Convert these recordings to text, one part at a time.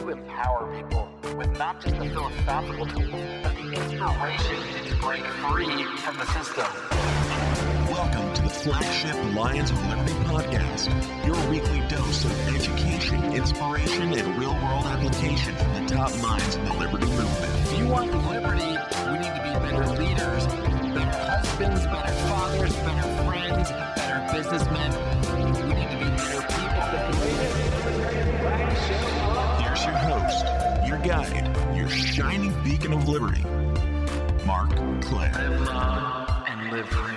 to empower people with not just the philosophical tools, but the inspiration to break free from the system. Welcome to the flagship Lions of Liberty podcast, your weekly dose of education, inspiration, and real-world application from the top minds in the liberty movement. If you want liberty, we need to be better leaders, better husbands, better fathers, better friends, better businessmen. We need to be better people. Here's your host, your guide, your shining beacon of liberty, Marc Clair. Live long and live free.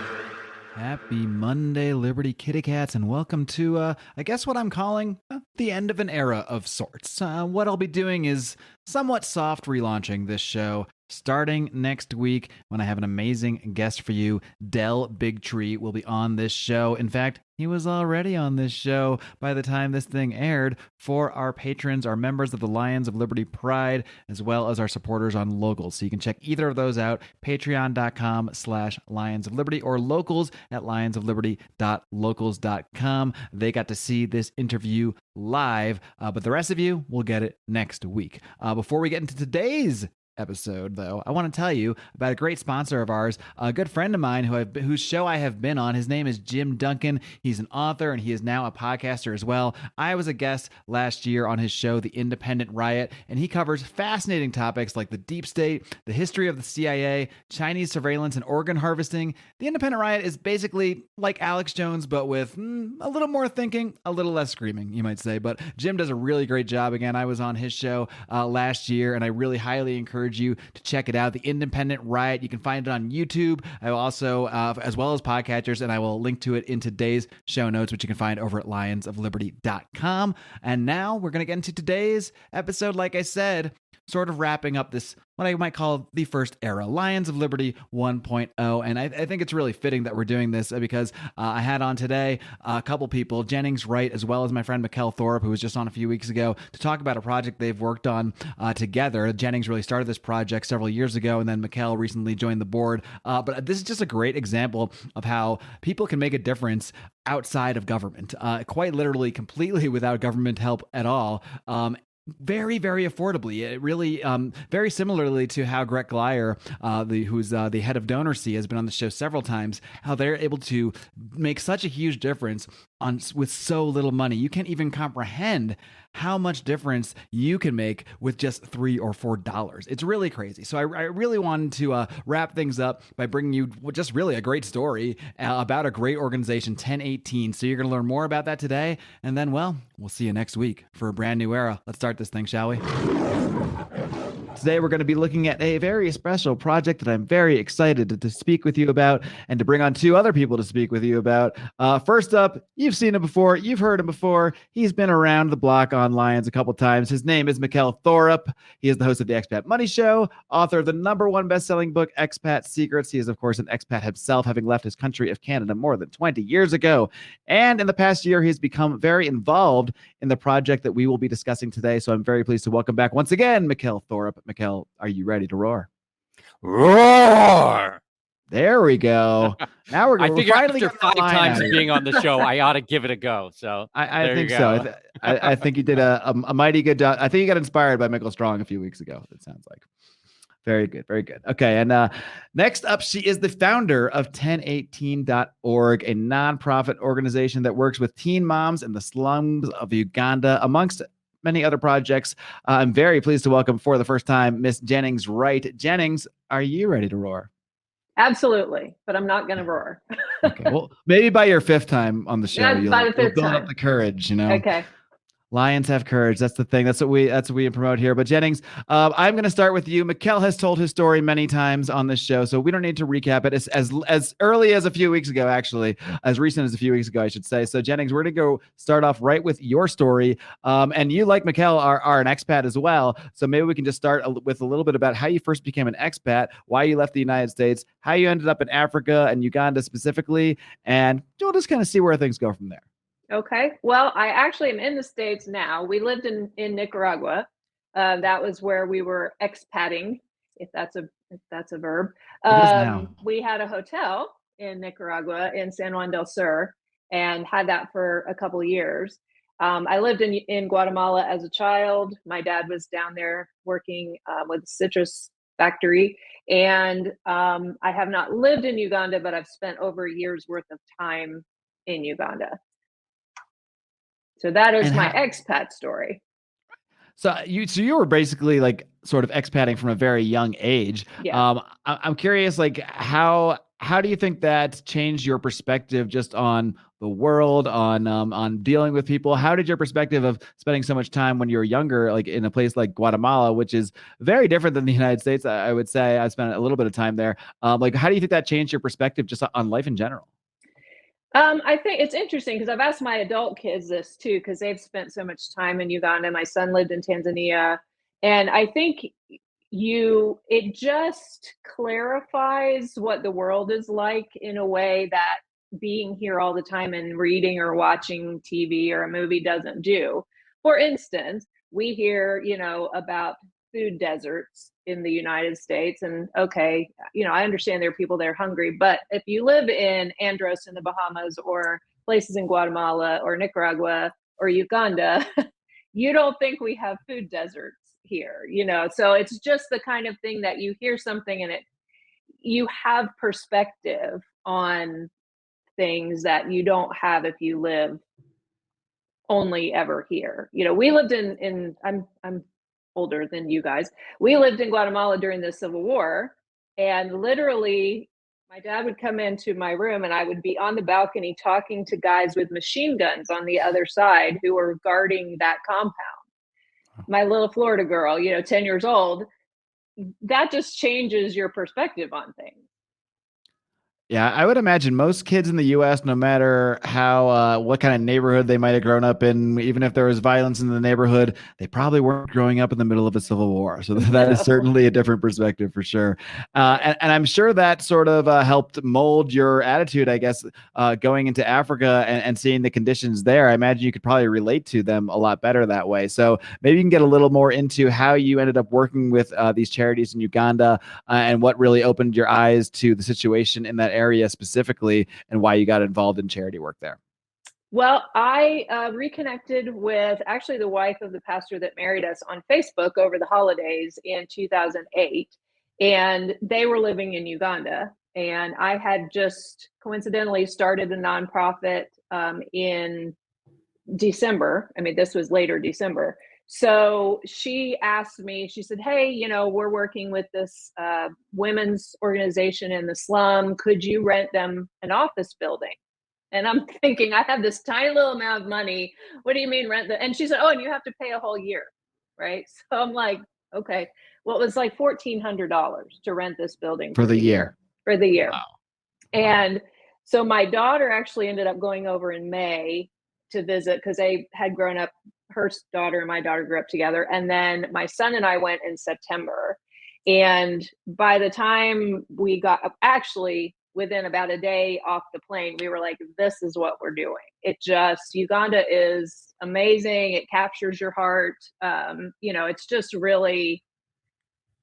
Happy Monday, Liberty Kitty Cats, and welcome to, I guess what I'm calling the end of an era of sorts. What I'll be doing is somewhat soft relaunching this show. Starting next week, when I have an amazing guest for you, Bigtree will be on this show. In fact, he was already on this show by the time this thing aired for our patrons, our members of the Lions of Liberty Pride, as well as our supporters on Locals. So you can check either of those out, patreon.com/Lions of Liberty or locals at lionsofliberty.locals.com. They got to see this interview live, but the rest of you will get it next week. Before we get into today's episode, though, I want to tell you about a great sponsor of ours, a good friend of mine whose show I have been on. His name is Jim Duncan. He's an author and he is now a podcaster as well. I was a guest last year on his show, The Independent Riot, and he covers fascinating topics like the deep state, the history of the CIA, Chinese surveillance, and organ harvesting. The Independent Riot is basically like Alex Jones, but with a little more thinking, a little less screaming, you might say. But Jim does a really great job. Again, I was on his show last year, and I really highly encourage you to check it out. The Independent Riot. You can find it on YouTube. I will also, as well as podcatchers, and I will link to it in today's show notes, which you can find over at lionsofliberty.com. And now we're going to get into today's episode. Like I said, sort of wrapping up this, what I might call the first era, Lions of Liberty 1.0. And I think it's really fitting that we're doing this because I had on today a couple people, Jennings Wright, as well as my friend Mikkel Thorup, who was just on a few weeks ago, to talk about a project they've worked on together. Jennings really started this project several years ago, and then Mikkel recently joined the board. But this is just a great example of how people can make a difference outside of government, quite literally completely without government help at all. Very, very affordably. It really, very similarly to how Marc Clair, who's the head of DonorSee, has been on the show several times, how they're able to make such a huge difference with so little money. You can't even comprehend how much difference you can make with just $3 or $4. It's really crazy. So I really wanted to wrap things up by bringing you just really a great story about a great organization, 1018. So you're going to learn more about that today. And then, well, we'll see you next week for a brand new era. Let's start this thing, shall we? Today, we're going to be looking at a very special project that I'm very excited to speak with you about and to bring on two other people to speak with you about. First up, you've seen him before. You've heard him before. He's been around the block on Lions a couple times. His name is Mikkel Thorup. He is the host of the Expat Money Show, author of the #1 best-selling book, Expat Secrets. He is, of course, an expat himself, having left his country of Canada more than 20 years ago. And in the past year, he's become very involved in the project that we will be discussing today. So I'm very pleased to welcome back once again, Mikkel Thorup. Mikkel, are you ready to roar? Roar! There we go. Now we're I figure finally after 5 times being on the show, I ought to give it a go. So I think so. I think you did a mighty good job. I think you got inspired by Mikkel Strong a few weeks ago. It sounds like. Very good. Very good. Okay. And next up, she is the founder of 1018.org, a nonprofit organization that works with teen moms in the slums of Uganda, amongst many other projects. I'm very pleased to welcome for the first time Miss Jennings Wright. Jennings, are you ready to roar? Absolutely, but I'm not going to roar. Okay, well, maybe by your 5th time on the show, Yeah, by the 5th build time. up the courage, you know? Okay. Lions have courage. That's the thing. That's what we promote here. But Jennings, I'm going to start with you. Mikkel has told his story many times on this show, so we don't need to recap it. It's as early as a few weeks ago, actually, as recent as a few weeks ago, I should say. So Jennings, we're going to go start off right with your story. And you, like Mikkel, are an expat as well. So maybe we can just start with a little bit about how you first became an expat, why you left the United States, how you ended up in Africa and Uganda specifically, and we'll just kind of see where things go from there. Okay. Well, I actually am in the States now. We lived in Nicaragua. That was where we were expatting, if that's a verb. We had a hotel in Nicaragua in San Juan del Sur and had that for a couple of years. I lived in Guatemala as a child. My dad was down there working with a citrus factory. And I have not lived in Uganda, but I've spent over a year's worth of time in Uganda. So that is my expat story. So you were basically like sort of expatting from a very young age. Yeah. I'm curious, like how do you think that changed your perspective just on the world, on dealing with people? How did your perspective of spending so much time when you were younger, like in a place like Guatemala, which is very different than the United States? I would say I spent a little bit of time there. Like, how do you think that changed your perspective just on life in general? I think it's interesting because I've asked my adult kids this too, because they've spent so much time in Uganda. My son lived in Tanzania. And I think it just clarifies what the world is like in a way that being here all the time and reading or watching TV or a movie doesn't do. For instance, we hear, about food deserts in the United States. And okay, I understand there are people that are hungry, but if you live in Andros in the Bahamas or places in Guatemala or Nicaragua or Uganda, you don't think we have food deserts here, so it's just the kind of thing that you hear something and you have perspective on things that you don't have if you live only ever here. We lived in I'm older than you guys. We lived in Guatemala during the Civil War, and literally my dad would come into my room and I would be on the balcony talking to guys with machine guns on the other side who were guarding that compound. My little Florida girl, 10 years old, that just changes your perspective on things. Yeah, I would imagine most kids in the U.S., no matter how what kind of neighborhood they might have grown up in, even if there was violence in the neighborhood, they probably weren't growing up in the middle of a civil war. So that is certainly a different perspective for sure. And I'm sure that sort of helped mold your attitude, I guess, going into Africa and seeing the conditions there. I imagine you could probably relate to them a lot better that way. So maybe you can get a little more into how you ended up working with these charities in Uganda and what really opened your eyes to the situation in that area specifically and why you got involved in charity work there. Well, I reconnected with actually the wife of the pastor that married us on Facebook over the holidays in 2008, and they were living in Uganda. And I had just coincidentally started a nonprofit in December. I mean, this was later December. So she asked me, she said, hey, we're working with this women's organization in the slum. Could you rent them an office building? And I'm thinking, I have this tiny little amount of money. What do you mean rent? And she said, oh, and you have to pay a whole year, right? So I'm like, okay. Well, it was like $1,400 to rent this building for the year. For the year. Wow. And so my daughter actually ended up going over in May to visit because they had grown up. Her daughter and my daughter grew up together. And then my son and I went in September. And by the time we got up, actually within about a day off the plane, we were like, this is what we're doing. Uganda is amazing. It captures your heart. It's just really,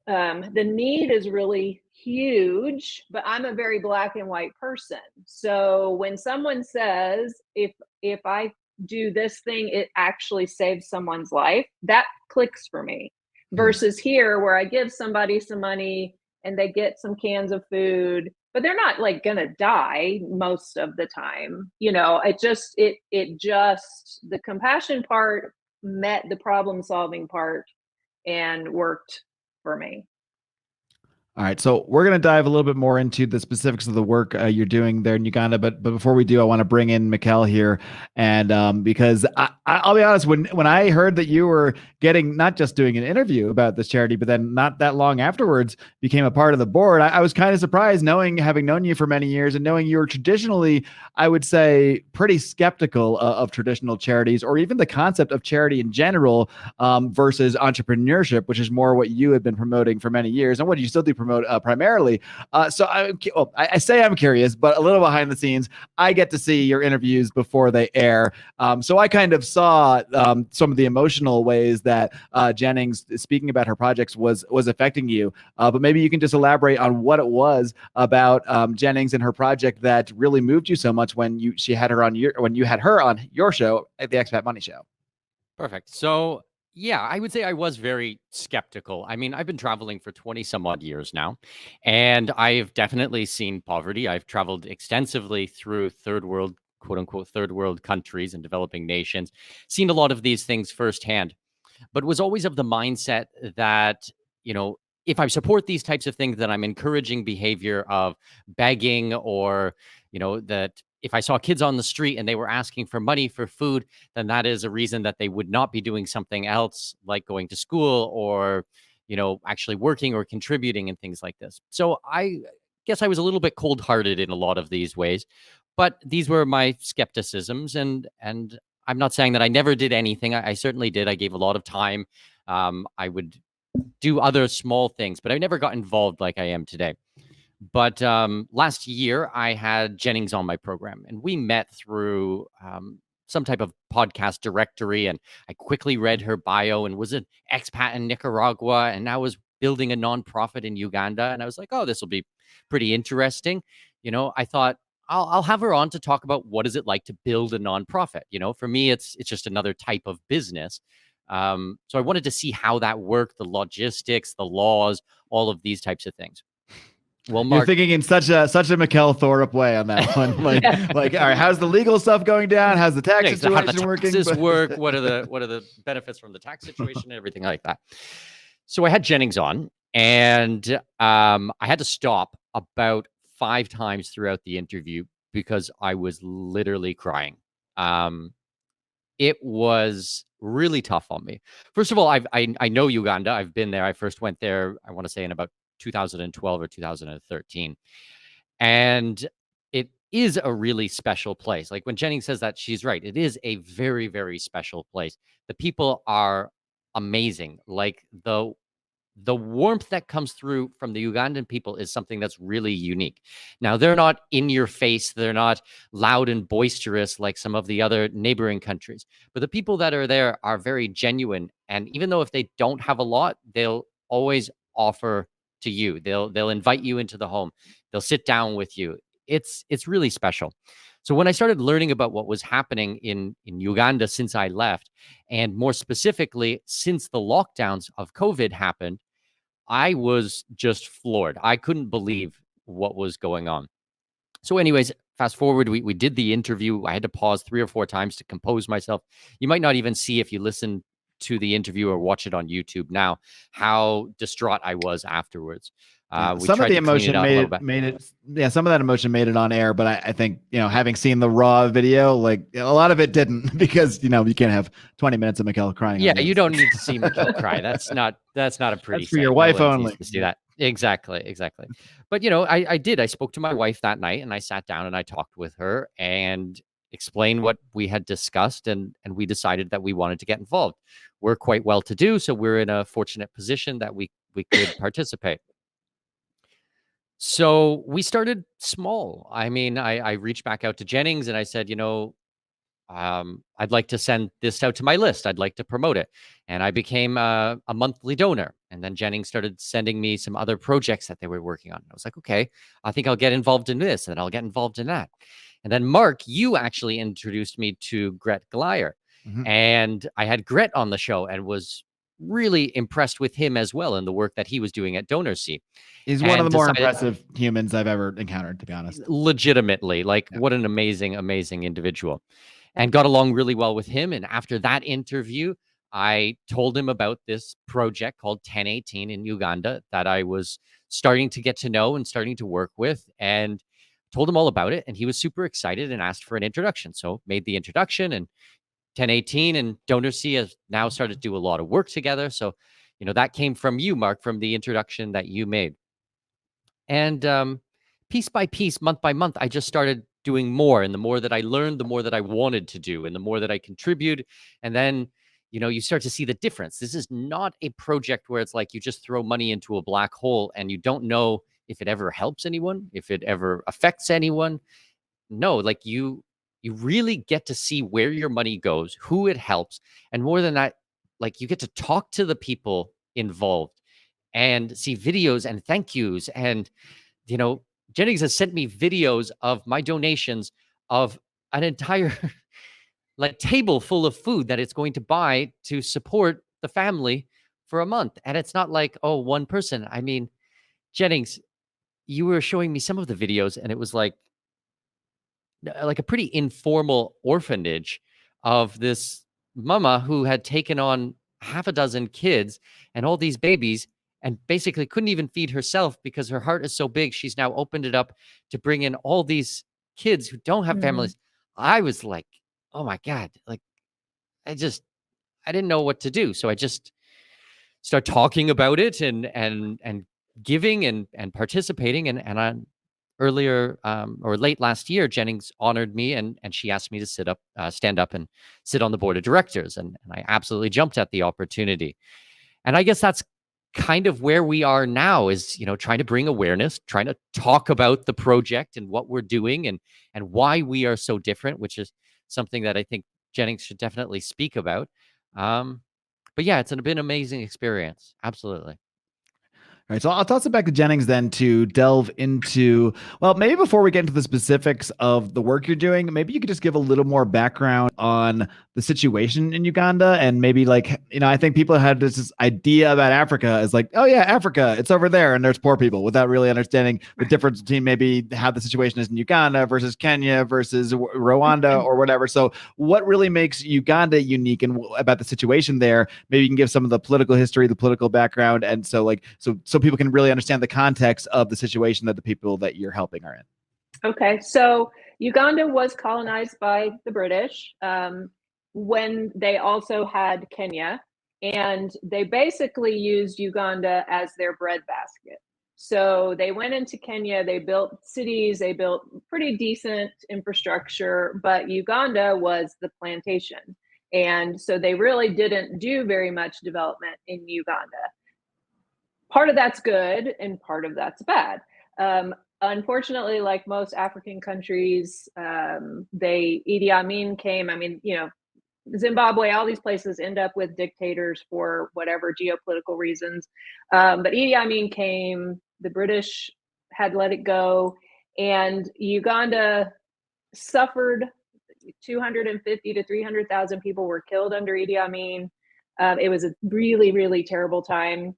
the need is really huge, but I'm a very black and white person. So when someone says, if I do this thing, it actually saves someone's life, that clicks for me. Versus here where I give somebody some money and they get some cans of food, but they're not like gonna die most of the time. It just the compassion part met the problem solving part and worked for me. All right, so we're going to dive a little bit more into the specifics of the work you're doing there in Uganda. But before we do, I want to bring in Mikkel here. And because I'll be honest, when I heard that you were getting not just doing an interview about this charity, but then not that long afterwards became a part of the board, I was kind of surprised having known you for many years and knowing you were traditionally, I would say, pretty skeptical of traditional charities or even the concept of charity in general versus entrepreneurship, which is more what you have been promoting for many years and what you still do promote primarily. So I say I'm curious, but a little behind the scenes, I get to see your interviews before they air. So I kind of saw some of the emotional ways that Jennings, speaking about her projects, was affecting you. But maybe you can just elaborate on what it was about Jennings and her project that really moved you so much when you had her on your show at the Expat Money Show. Perfect. So, yeah, I would say I was very skeptical. I mean, I've been traveling for 20 some odd years now, and I've definitely seen poverty. I've traveled extensively through third world, quote unquote, third world countries and developing nations, seen a lot of these things firsthand, but was always of the mindset that, if I support these types of things, then I'm encouraging behavior of begging, or, that if I saw kids on the street and they were asking for money for food, then that is a reason that they would not be doing something else, like going to school or, actually working or contributing and things like this. So I guess I was a little bit cold-hearted in a lot of these ways, but these were my skepticisms. And I'm not saying that I never did anything. I certainly did. I gave a lot of time. I would do other small things, but I never got involved like I am today. But last year, I had Jennings on my program, and we met through some type of podcast directory. And I quickly read her bio and was an expat in Nicaragua, and now was building a nonprofit in Uganda. And I was like, oh, this will be pretty interesting. I thought I'll have her on to talk about what is it like to build a nonprofit. For me, it's just another type of business. So I wanted to see how that worked, the logistics, the laws, all of these types of things. Well, Mark, you're thinking in such a Mikkel Thorup way on that one. Like, all right, how's the legal stuff going down? How's the tax situation how the working? Taxes work? What are the benefits from the tax situation and everything like that? So I had Jennings on, and I had to stop about 5 times throughout the interview because I was literally crying. It was really tough on me. First of all, I know Uganda. I've been there. I first went there, I want to say, in about 2012 or 2013. And it is a really special place. Like when Jennings says that, she's right. It is a very, very special place. The people are amazing. Like the warmth that comes through from the Ugandan people is something that's really unique. Now, they're not in your face. They're not loud and boisterous like some of the other neighboring countries. But the people that are there are very genuine. And even though if they don't have a lot, they'll always offer to you. They'll invite you into the home. They'll sit down with you. It's really special. So when I started learning about what was happening in Uganda since I left, and more specifically, since the lockdowns of COVID happened, I was just floored. I couldn't believe what was going on. So anyways, fast forward, we did the interview. I had to pause 3 or 4 times to compose myself. You might not even see, if you listen to the interview or watch it on YouTube now, how distraught I was afterwards. Some of the emotion made it. Yeah, some of that emotion made it on air, but I think, having seen the raw video, like a lot of it didn't, because you can't have 20 minutes of Mikkel crying. Yeah, you don't need to see Mikkel cry. That's not a pretty. That's for your wife only. To do that. Exactly. But I did. I spoke to my wife that night, and I sat down and I talked with her and explained what we had discussed, and we decided that we wanted to get involved. We're quite well to do, so we're in a fortunate position that we could participate. So we started small. I mean, I reached back out to Jennings and I said, I'd like to send this out to my list. I'd like to promote it. And I became a monthly donor. And then Jennings started sending me some other projects that they were working on. I was like, okay, I think I'll get involved in this, and then I'll get involved in that. And then Mark, you actually introduced me to Gret Glyer. Mm-hmm. And I had Gret on the show and was really impressed with him as well in the work that he was doing at DonorSee. He's one of the more impressive humans I've ever encountered, to be honest. Legitimately, what an amazing, amazing individual. And got along really well with him. And after that interview, I told him about this project called 1018 in Uganda that I was starting to get to know and starting to work with, and told him all about it. And he was super excited and asked for an introduction. So made the introduction, and 1018 and DonorSee has now started to do a lot of work together. So, that came from you, Mark, from the introduction that you made. And piece by piece, month by month, I just started doing more. And the more that I learned, the more that I wanted to do, and the more that I contribute. And then, you start to see the difference. This is not a project where it's like you just throw money into a black hole and you don't know if it ever helps anyone, if it ever affects anyone. No, like you really get to see where your money goes, who it helps, and more than that, like you get to talk to the people involved and see videos and thank yous. And Jennings has sent me videos of my donations of an entire like table full of food that it's going to buy to support the family for a month. And it's not like, oh, one person. I mean, Jennings, you were showing me some of the videos and it was like a pretty informal orphanage of this mama who had taken on half a dozen kids and all these babies and basically couldn't even feed herself because her heart is so big. She's now opened it up to bring in all these kids who don't have families. I was like, oh my God, like I didn't know what to do. So I just start talking about it and giving and participating. And on earlier or late last year, Jennings honored me and she asked me to stand up and sit on the board of directors. And I absolutely jumped at the opportunity. And I guess that's kind of where we are now is, trying to bring awareness, trying to talk about the project and what we're doing and why we are so different, which is something that I think Jennings should definitely speak about. But yeah, it's been an amazing experience. Absolutely. All right, so I'll toss it back to Jennings then to delve into, well, maybe before we get into the specifics of the work you're doing, maybe you could just give a little more background on the situation in Uganda. And maybe I think people had this idea about Africa as like, oh yeah, Africa, it's over there and there's poor people, without really understanding the difference between maybe how the situation is in Uganda versus Kenya versus Rwanda or whatever. So what really makes Uganda unique and about the situation there? Maybe you can give some of the political history, the political background. And so people can really understand the context of the situation that the people that you're helping are in. Okay, so Uganda was colonized by the British when they also had Kenya, and they basically used Uganda as their breadbasket. So they went into Kenya, they built cities, they built pretty decent infrastructure, but Uganda was the plantation. And so they really didn't do very much development in Uganda. Part of that's good and part of that's bad. Unfortunately, like most African countries, Idi Amin came. I mean, Zimbabwe, all these places end up with dictators for whatever geopolitical reasons. But Idi Amin came, the British had let it go, and Uganda suffered. 250 to 300,000 people were killed under Idi Amin. It was a really, really terrible time.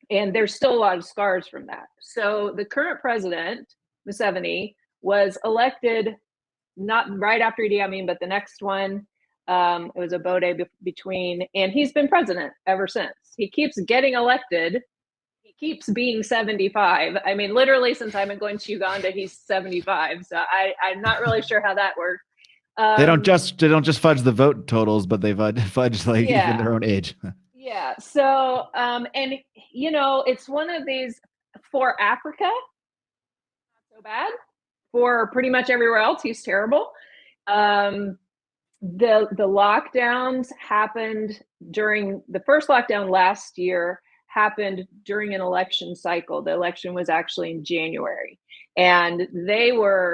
And there's still a lot of scars from that. So the current president, Museveni, was elected not right after Idi Amin, but the next one. It was a vote between, and he's been president ever since. He keeps getting elected. He keeps being 75. I mean, literally since I've been going to Uganda, he's 75. So I'm not really sure how that works. They don't just fudge the vote totals, but they fudge even their own age. Yeah. So, and it's one of these for Africa, not so bad. For pretty much everywhere else, he's terrible. The lockdowns happened during the first lockdown last year, happened during an election cycle. The election was actually in January. And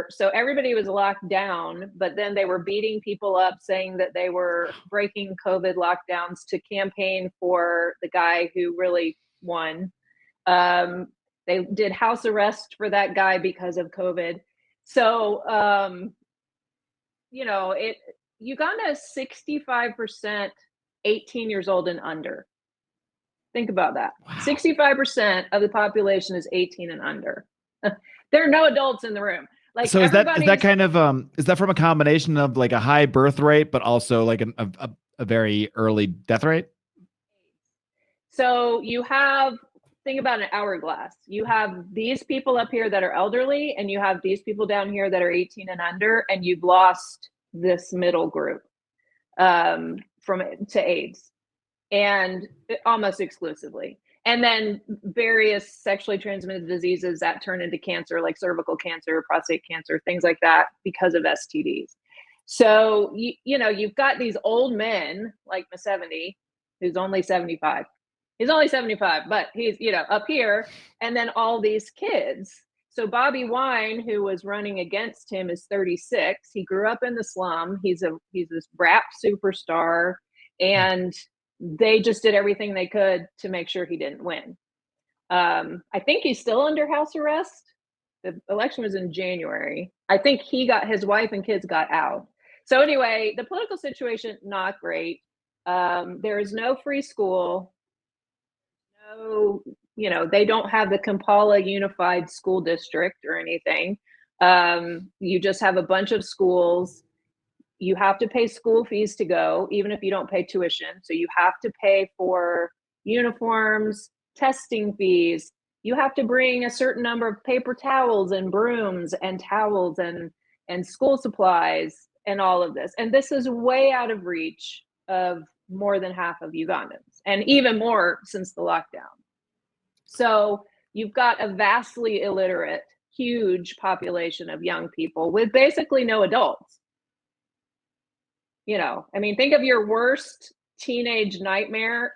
so everybody was locked down, but then they were beating people up saying that they were breaking COVID lockdowns to campaign for the guy who really won. They did house arrest for that guy because of COVID. So, Uganda is 65% 18 years old and under. Think about that. Wow. 65% of the population is 18 and under. There are no adults in the room. So is that kind of is that from a combination of like a high birth rate, but also like a very early death rate? So think about an hourglass. You have these people up here that are elderly, and you have these people down here that are 18 and under, and you've lost this middle group to AIDS, and almost exclusively. And then various sexually transmitted diseases that turn into cancer, like cervical cancer, prostate cancer, things like that, because of STDs. So, you've got these old men like Museveni, who's only 75. He's only 75, but he's, up here. And then all these kids. So Bobby Wine, who was running against him, is 36. He grew up in the slum. He's this rap superstar. And they just did everything they could to make sure he didn't win. I think he's still under house arrest. The election was in January. I think his wife and kids got out. So anyway, the political situation, not great. There is no free school. No, they don't have the Kampala Unified School District or anything. You just have a bunch of schools. You have to pay school fees to go, even if you don't pay tuition. So you have to pay for uniforms, testing fees. You have to bring a certain number of paper towels and brooms and towels and school supplies and all of this. And this is way out of reach of more than half of Ugandans, and even more since the lockdown. So you've got a vastly illiterate, huge population of young people with basically no adults. Think of your worst teenage nightmare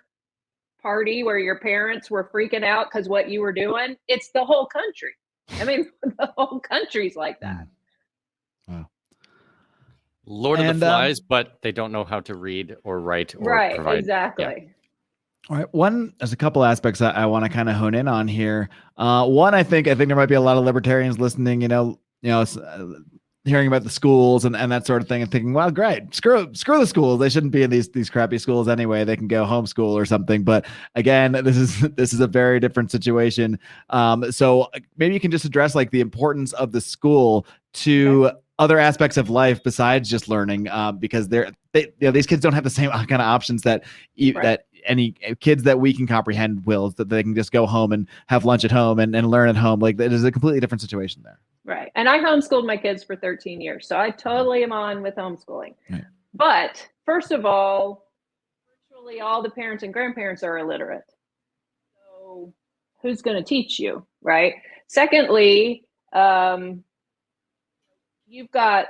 party where your parents were freaking out because what you were doing. It's the whole country. The whole country's like that. Wow. Lord of the Flies, but they don't know how to read or write or provide. Right, exactly. Yeah. All right. There's a couple aspects I want to kind of hone in on here. One, I think there might be a lot of libertarians listening, hearing about the schools and that sort of thing and thinking, well, great, screw the schools. They shouldn't be in these crappy schools anyway. They can go homeschool or something. But again, this is a very different situation. So maybe you can just address like the importance of the school to other aspects of life besides just learning, because these kids don't have the same kind of options that any kids that we can comprehend will, that they can just go home and have lunch at home and learn at home. Like it is a completely different situation there. Right. And I homeschooled my kids for 13 years. So I totally am on with homeschooling. Right. But first of all, virtually all the parents and grandparents are illiterate. So who's going to teach you? Right. Secondly, Uganda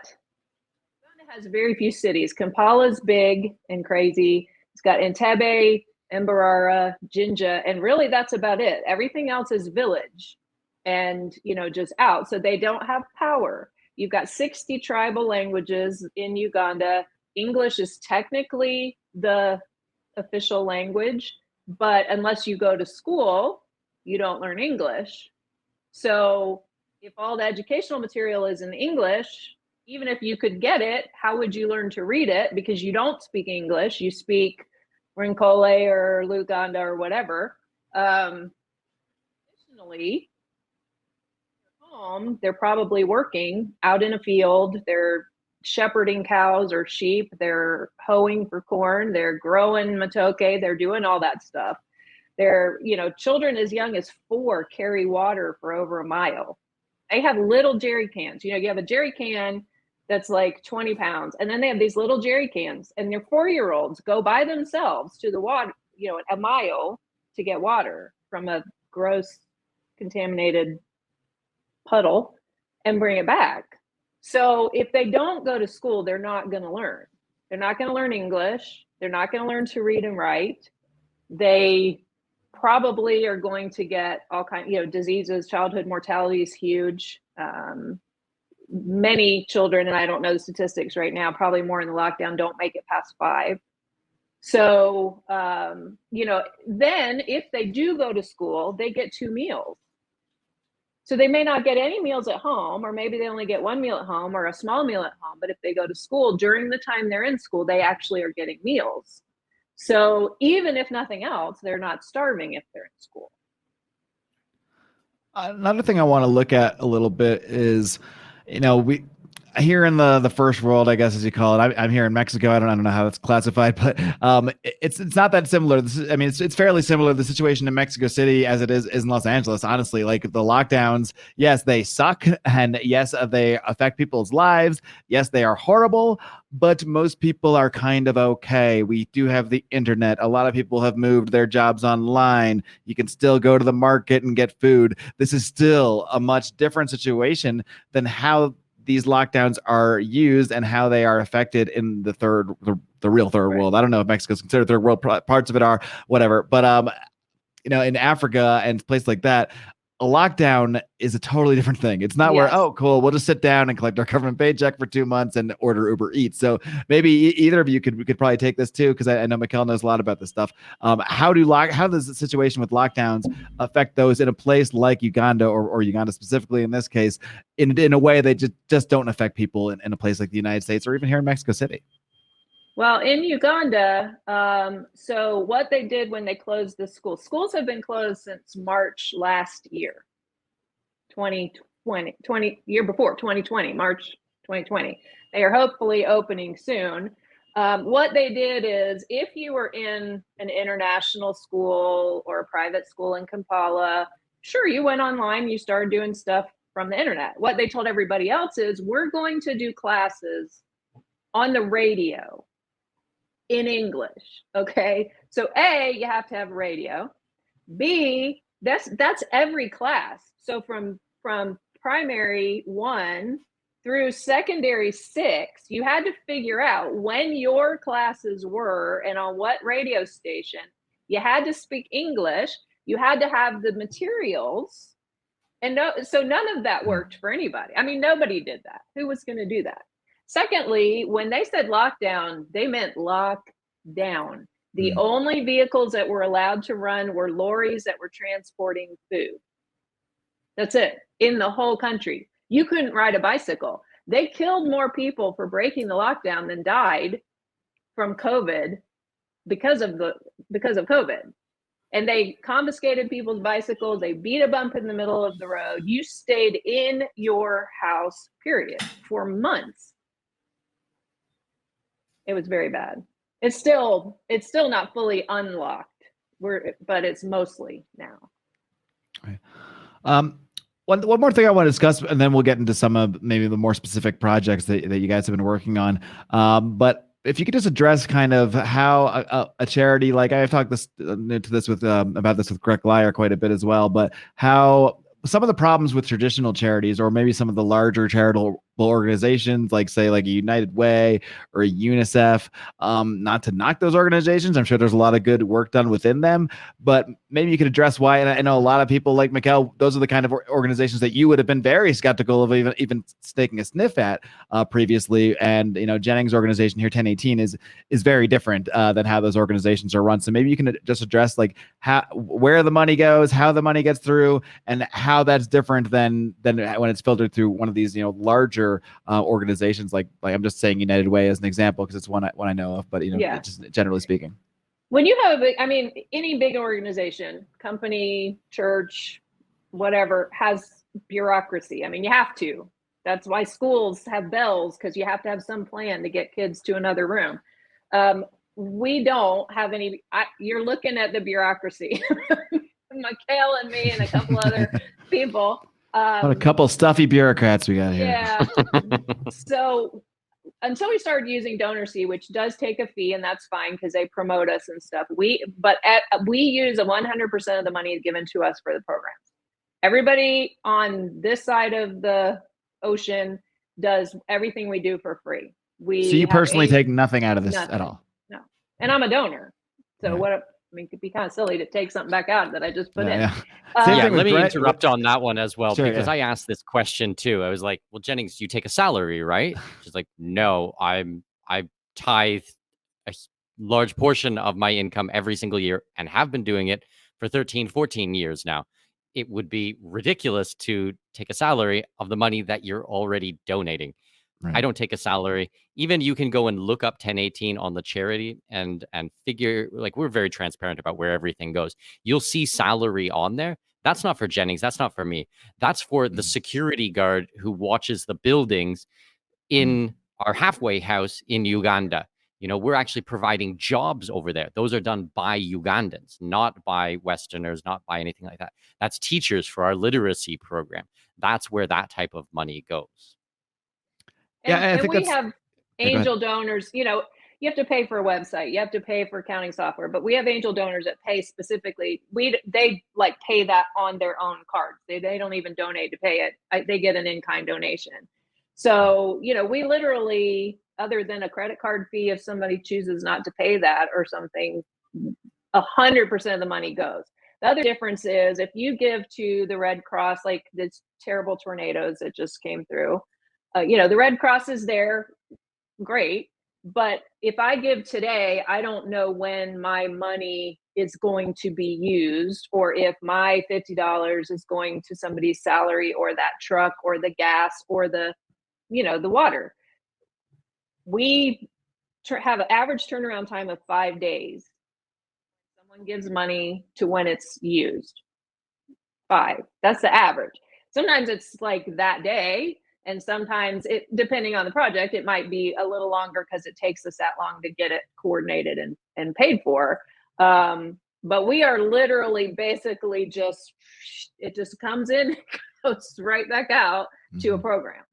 has very few cities. Kampala's big and crazy. It's got Entebbe, Mbarara, Jinja, and really that's about it. Everything else is village and, just out. So they don't have power. You've got 60 tribal languages in Uganda. English is technically the official language, but unless you go to school, you don't learn English. So if all the educational material is in English, even if you could get it, how would you learn to read it? Because you don't speak English, you speak Rinkole or Luganda or whatever. Additionally, they're probably working out in a field. They're shepherding cows or sheep. They're hoeing for corn. They're growing matoke. They're doing all that stuff. They're, children as young as 4 carry water for over a mile. They have little jerry cans. You have a jerry can that's like 20 pounds. And then they have these little jerry cans, and their 4-year-olds go by themselves to the water, a mile to get water from a gross contaminated puddle and bring it back. So if they don't go to school, they're not going to learn. They're not going to learn English. They're not going to learn to read and write. They probably are going to get all kinds, diseases. Childhood mortality is huge. Many children, and I don't know the statistics right now, probably more in the lockdown, don't make it past 5. So, then if they do go to school, they get 2 meals. So they may not get any meals at home, or maybe they only get 1 meal at home or a small meal at home. But if they go to school, during the time they're in school, they actually are getting meals. So even if nothing else, they're not starving if they're in school. Another thing I want to look at a little bit is, we here in the first world, I guess, as you call it. I'm here in Mexico. I don't know how it's classified, but it's not that similar. It's fairly similar to the situation in Mexico City as it is in Los Angeles. Honestly, like the lockdowns, yes, they suck, and yes, they affect people's lives. Yes, they are horrible, but most people are kind of okay. We do have the internet. A lot of people have moved their jobs online. You can still go to the market and get food. This is still a much different situation than how these lockdowns are used and how they are affected in the real third world. I don't know if Mexico's considered third world, parts of it are, whatever. But in Africa and places like that, a lockdown is a totally different thing. It's not where, oh, cool, we'll just sit down and collect our government paycheck for 2 months and order Uber Eats. So maybe either of you could probably take this too, because I know Mikkel knows a lot about this stuff. How does the situation with lockdowns affect those in a place like Uganda or Uganda specifically in this case, in a way they just don't affect people in a place like the United States or even here in Mexico City? Well, in Uganda, so what they did when they closed the schools have been closed since March last year, 2020, year before, 2020, March 2020. They are hopefully opening soon. What they did is if you were in an international school or a private school in Kampala, sure, you went online, you started doing stuff from the internet. What they told everybody else is we're going to do classes on the radio in English. Okay. So A, you have to have radio. B, that's every class. So from primary 1 through secondary 6, you had to figure out when your classes were and on what radio station. You had to speak English. You had to have the materials. And so none of that worked for anybody. I mean, nobody did that. Who was going to do that? Secondly, when they said lockdown, they meant lockdown. The only vehicles that were allowed to run were lorries that were transporting food. That's it, in the whole country. You couldn't ride a bicycle. They killed more people for breaking the lockdown than died from COVID because of COVID. And they confiscated people's bicycles. They beat a bump in the middle of the road. You stayed in your house, period, for months. It was very bad. It's still not fully unlocked. But it's mostly now. Right. One more thing I want to discuss, and then we'll get into some of maybe the more specific projects that you guys have been working on. But if you could just address kind of how a charity, like I've talked about this with Greg Lyer quite a bit as well, but how some of the problems with traditional charities, or maybe some of the larger charitable organizations, like say like a United Way or a UNICEF, not to knock those organizations, I'm sure there's a lot of good work done within them, but maybe you could address why. And I know a lot of people like Mikkel, those are the kind of organizations that you would have been very skeptical of even taking a sniff at previously. And Jennings' organization here, 1018, is very different than how those organizations are run. So maybe you can just address like where the money goes, how the money gets through, and how that's different than when it's filtered through one of these larger organizations like I'm just saying United Way as an example because it's one I know of, but just generally speaking. When you have any big organization, company, church, whatever, has bureaucracy. I mean, you have to. That's why schools have bells, because you have to have some plan to get kids to another room. We don't have any. You're looking at the bureaucracy. Mikkel and me and a couple other people. What a couple stuffy bureaucrats we got here. Yeah. So until we started using DonorSee, which does take a fee, and that's fine because they promote us and stuff. We use 100% of the money given to us for the programs. Everybody on this side of the ocean does everything we do for free. So you personally take nothing out of this at all? No. And I'm a donor. So it'd be kind of silly to take something back out that I just put in. Let me interrupt on that one as well, because I asked this question too. I was like, well, Jennings, you take a salary, right? She's like, no, I tithe a large portion of my income every single year and have been doing it for 13, 14 years now. It would be ridiculous to take a salary of the money that you're already donating. Right. I don't take a salary. Even you can go and look up 1018 on the charity and figure, like, we're very transparent about where everything goes. You'll see salary on there. That's not for Jennings. That's not for me. That's for the security guard who watches the buildings in our halfway house in Uganda. We're actually providing jobs over there. Those are done by Ugandans, not by Westerners, not by anything like that. That's teachers for our literacy program. That's where that type of money goes. And we have angel donors. You have to pay for a website. You have to pay for accounting software. But we have angel donors that pay specifically. They pay that on their own cards. They don't even donate to pay it. They get an in-kind donation. So, we literally, other than a credit card fee, if somebody chooses not to pay that or something, 100% of the money goes. The other difference is if you give to the Red Cross, like this terrible tornadoes that just came through, the Red Cross is there, great. But if I give today, I don't know when my money is going to be used, or if my $50 is going to somebody's salary or that truck or the gas or the water. We have an average turnaround time of 5 days. Someone gives money to when it's used. 5. That's the average. Sometimes it's like that day, and sometimes depending on the project, it might be a little longer because it takes us that long to get it coordinated and paid for. But we are literally basically it just comes in, goes right back out to a program.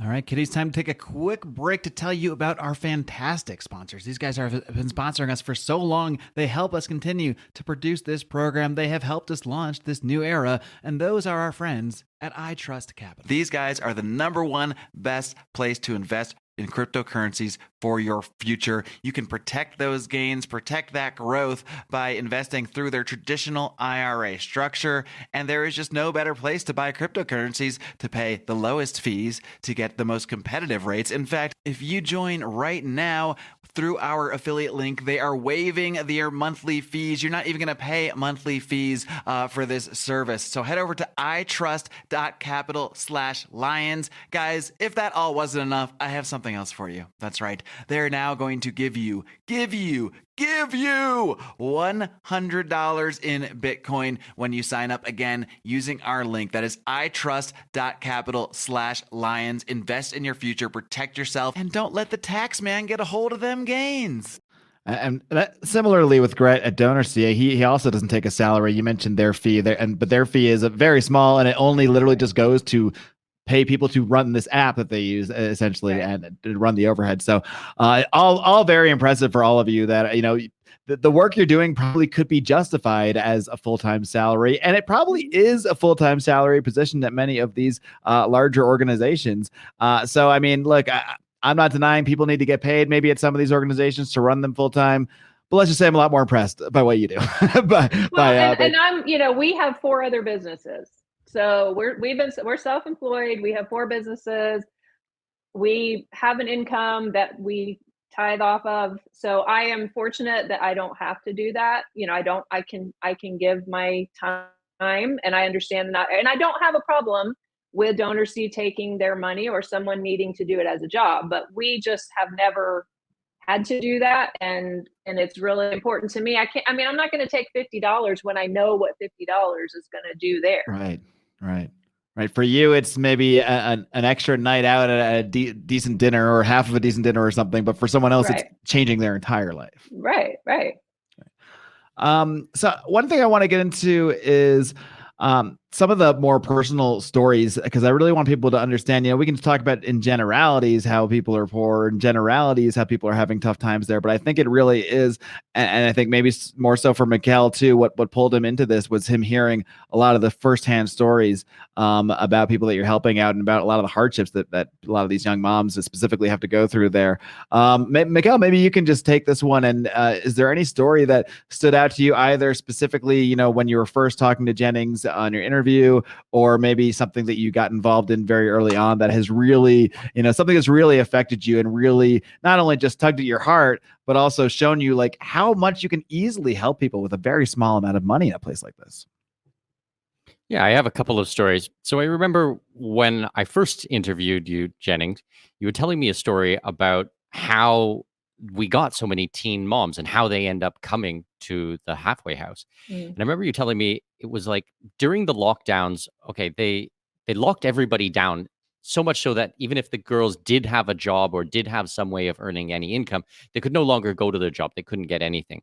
All right, kiddies, time to take a quick break to tell you about our fantastic sponsors. These guys have been sponsoring us for so long. They help us continue to produce this program. They have helped us launch this new era, and those are our friends at itrust.capital. These guys are the #1 best place to invest in cryptocurrencies for your future. You can protect those gains, protect that growth by investing through their traditional IRA structure. And there is just no better place to buy cryptocurrencies to pay the lowest fees to get the most competitive rates. In fact, if you join right now through our affiliate link, they are waiving their monthly fees. You're not even going to pay monthly fees for this service. So head over to itrust.capital/lions. Guys, if that all wasn't enough, I have something else for you. That's right. They're now going to give you $100 in Bitcoin when you sign up again using our link. That is itrust.capital/lions. Invest in your future, protect yourself, and don't let the tax man get a hold of them gains. And similarly with Gret at DonorSee, he also doesn't take a salary. You mentioned their fee there, but their fee is very small, and it only literally just goes to pay people to run this app that they use essentially, right, and to run the overhead. So all very impressive for all of you that, the work you're doing probably could be justified as a full-time salary. And it probably is a full-time salary position at many of these larger organizations. So, I mean, look, I'm not denying people need to get paid maybe at some of these organizations to run them full-time. But let's just say I'm a lot more impressed by what you do. And I'm, we have 4 other businesses. So we're self-employed. We have 4 businesses. We have an income that we tithe off of. So I am fortunate that I don't have to do that. I can give my time, and I understand that, and I don't have a problem with DonorSee taking their money or someone needing to do it as a job, but we just have never had to do that. And it's really important to me. I'm not going to take $50 when I know what $50 is going to do there. Right. For you, it's maybe an extra night out at a decent dinner or half of a decent dinner or something. But for someone else, right, it's changing their entire life. Right. So one thing I want to get into is some of the more personal stories, because I really want people to understand, we can talk about in generalities how people are poor, in generalities how people are having tough times there. But I think it really is, and I think maybe more so for Mikkel too, what pulled him into this was him hearing a lot of the firsthand stories about people that you're helping out and about a lot of the hardships that a lot of these young moms specifically have to go through there. Mikkel, maybe you can just take this one. And is there any story that stood out to you, either specifically, when you were first talking to Jennings on your interview, or maybe something that you got involved in very early on that has really, something that's really affected you and really not only just tugged at your heart, but also shown you like how much you can easily help people with a very small amount of money in a place like this? Yeah, I have a couple of stories. So I remember when I first interviewed you, Jennings, you were telling me a story about how we got so many teen moms and how they end up coming to the halfway house. And I remember you telling me it was like during the lockdowns, okay, they locked everybody down so much so that even if the girls did have a job or did have some way of earning any income, they could no longer go to their job. They couldn't get anything.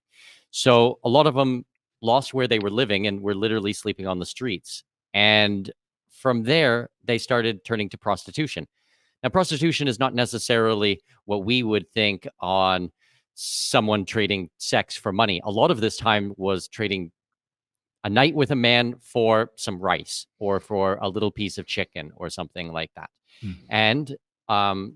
So a lot of them lost where they were living and were literally sleeping on the streets. And from there, they started turning to prostitution. Now, prostitution is not necessarily what we would think on someone trading sex for money. A lot of this time was trading a night with a man for some rice or for a little piece of chicken or something like that. And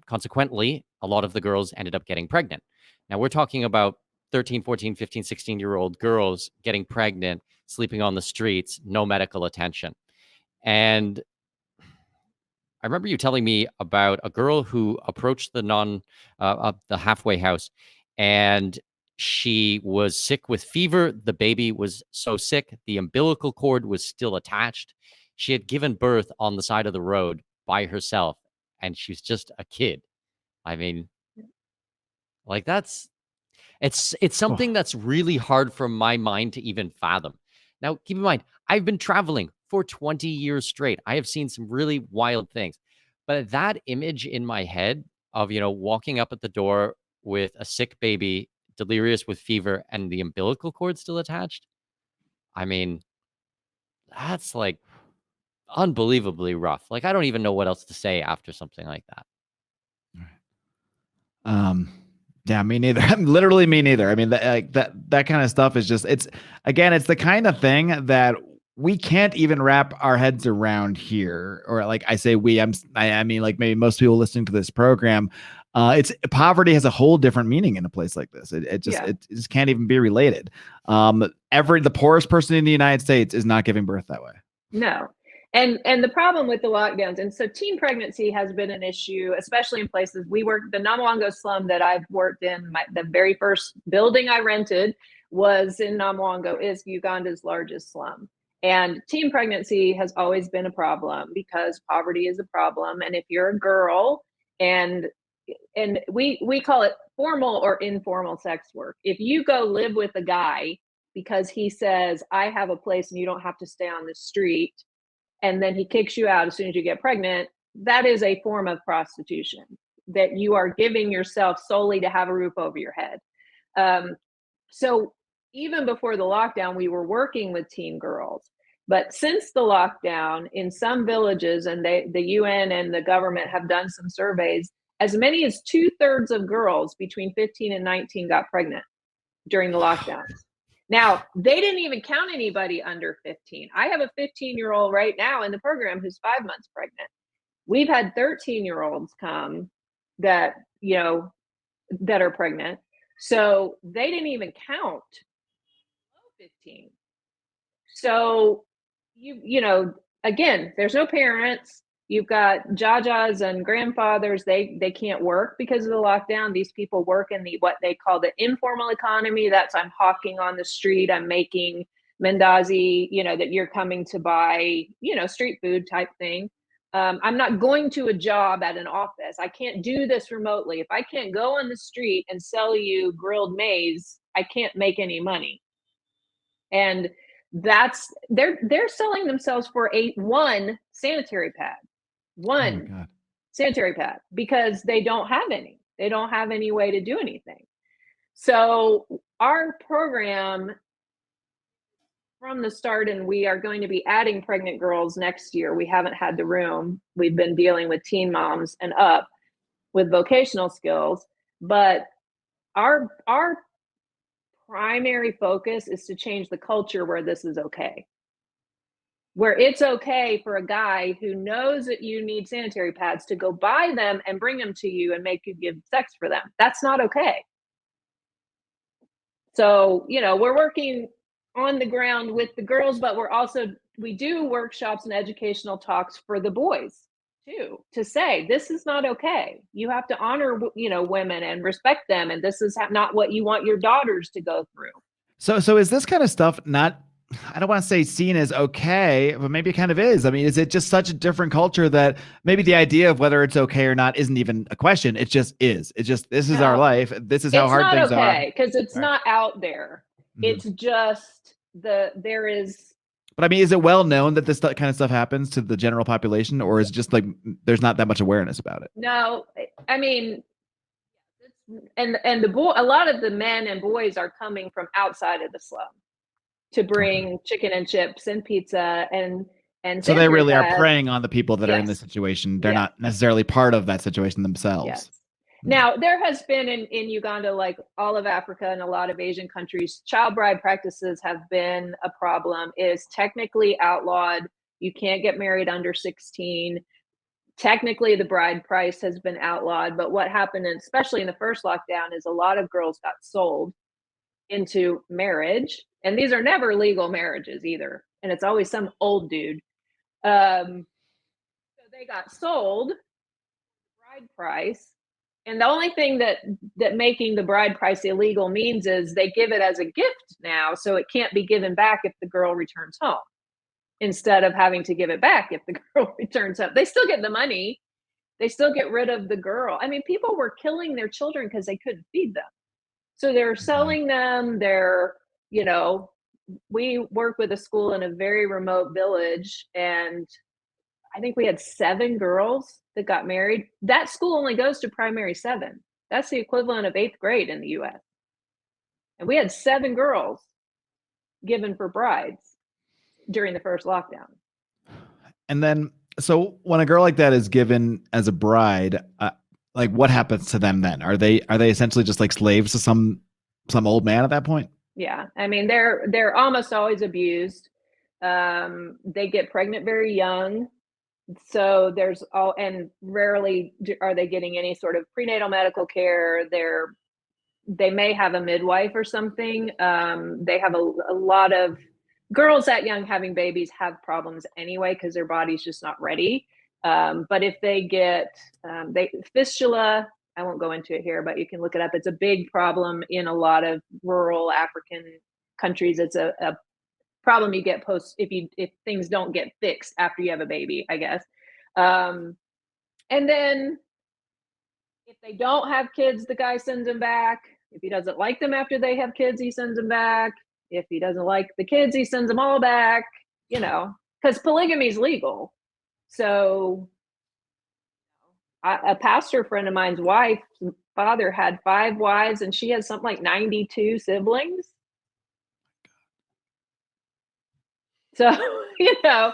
consequently, a lot of the girls ended up getting pregnant. Now we're talking about 13, 14, 15, 16-year-old girls getting pregnant, sleeping on the streets, no medical attention. And I remember you telling me about a girl who approached the halfway house, and she was sick with fever. The baby was so sick, the umbilical cord was still attached. She had given birth on the side of the road by herself, and she was just a kid. I mean, like it's something that's really hard for my mind to even fathom. Now, keep in mind, I've been traveling for 20 years straight. I have seen some really wild things. But that image in my head of, walking up at the door with a sick baby, delirious with fever, and the umbilical cord still attached, I mean, that's like unbelievably rough. Like, I don't even know what else to say after something like that. Yeah, me neither. Literally me neither. I mean, that kind of stuff is just, it's the kind of thing that we can't even wrap our heads around here. Or like I say, I mean, like maybe most people listening to this program, it's poverty has a whole different meaning in a place like this. It just can't even be related. The poorest person in the United States is not giving birth that way. No. And the problem with the lockdowns, and so teen pregnancy has been an issue, especially in places we work. The Namwango slum that I've worked in, the very first building I rented was in Namwango, is Uganda's largest slum. And teen pregnancy has always been a problem because poverty is a problem. And if you're a girl, and we call it formal or informal sex work. If you go live with a guy because he says, I have a place and you don't have to stay on the street, and then he kicks you out as soon as you get pregnant, that is a form of prostitution, that you are giving yourself solely to have a roof over your head. So even before the lockdown, we were working with teen girls. But since the lockdown, in some villages, and the UN and the government have done some surveys, as many as 2/3 of girls between 15 and 19 got pregnant during the lockdowns. Now, they didn't even count anybody under 15. I have a 15-year-old right now in the program who's 5 months pregnant. We've had 13-year-olds come that are pregnant. So they didn't even count 15. So again, there's no parents. You've got jajas and grandfathers. They can't work because of the lockdown. These people work in what they call the informal economy. That's, I'm hawking on the street. I'm making mandazi, that you're coming to buy, street food type thing. I'm not going to a job at an office. I can't do this remotely. If I can't go on the street and sell you grilled maize, I can't make any money. And that's, they're selling themselves for one sanitary pad. Sanitary pad, because they don't have any way to do anything. So our program from the start, and we are going to be adding pregnant girls next year. We haven't had the room. We've been dealing with teen moms and up with vocational skills, but our primary focus is to change the culture where this is okay. Where it's okay for a guy who knows that you need sanitary pads to go buy them and bring them to you and make you give sex for them. That's not okay. So, we're working on the ground with the girls, but we do workshops and educational talks for the boys too, to say, this is not okay. You have to honor, women and respect them. And this is not what you want your daughters to go through. So is this kind of stuff not, I don't want to say seen as okay, but maybe it kind of is. I mean, is it just such a different culture that maybe the idea of whether it's okay or not isn't even a question? It just is. It's just, this is our life. This is how hard things are. It's not okay because it's not out there. Mm-hmm. It's just there is. But I mean, is it well known that this kind of stuff happens to the general population, or is it just like there's not that much awareness about it? No, I mean, and a lot of the men and boys are coming from outside of the slum to bring chicken and chips and pizza and so they really are preying on the people that are in this situation. They're not necessarily part of that situation themselves. Yes. Now, there has been in Uganda, like all of Africa and a lot of Asian countries, child bride practices have been a problem. It is technically outlawed. You can't get married under 16. technically the bride price has been outlawed, but what happened, especially in the first lockdown, is a lot of girls got sold into marriage, and these are never legal marriages either, and it's always some old dude. So they got sold bride price, and the only thing that making the bride price illegal means is they give it as a gift now, so it can't be given back if the girl returns home, instead of having to give it back if the girl returns home. They still get the money, they still get rid of the girl. I mean, people were killing their children because they couldn't feed them, so they're selling them. They're, you know, we work with a school in a very remote village, and I think we had 7 girls that got married. That school only goes to primary 7. That's the equivalent of 8th grade in the US. And we had 7 girls given for brides during the first lockdown. And then, so when a girl like that is given as a bride, like what happens to them then? Are they essentially just like slaves to some old man at that point? Yeah, I mean, they're almost always abused. They get pregnant very young. So and rarely are they getting any sort of prenatal medical care. They may have a midwife or something. They have a lot of girls that young having babies have problems anyway, because their body's just not ready. But if they get fistula, I won't go into it here, but you can look it up. It's a big problem in a lot of rural African countries. It's a problem you get if things don't get fixed after you have a baby, I guess. And then if they don't have kids, the guy sends them back. If he doesn't like them after they have kids, he sends them back. If he doesn't like the kids, he sends them all back, you know, because polygamy is legal. So a pastor friend of mine's father had 5 wives, and she had something like 92 siblings. So, you know,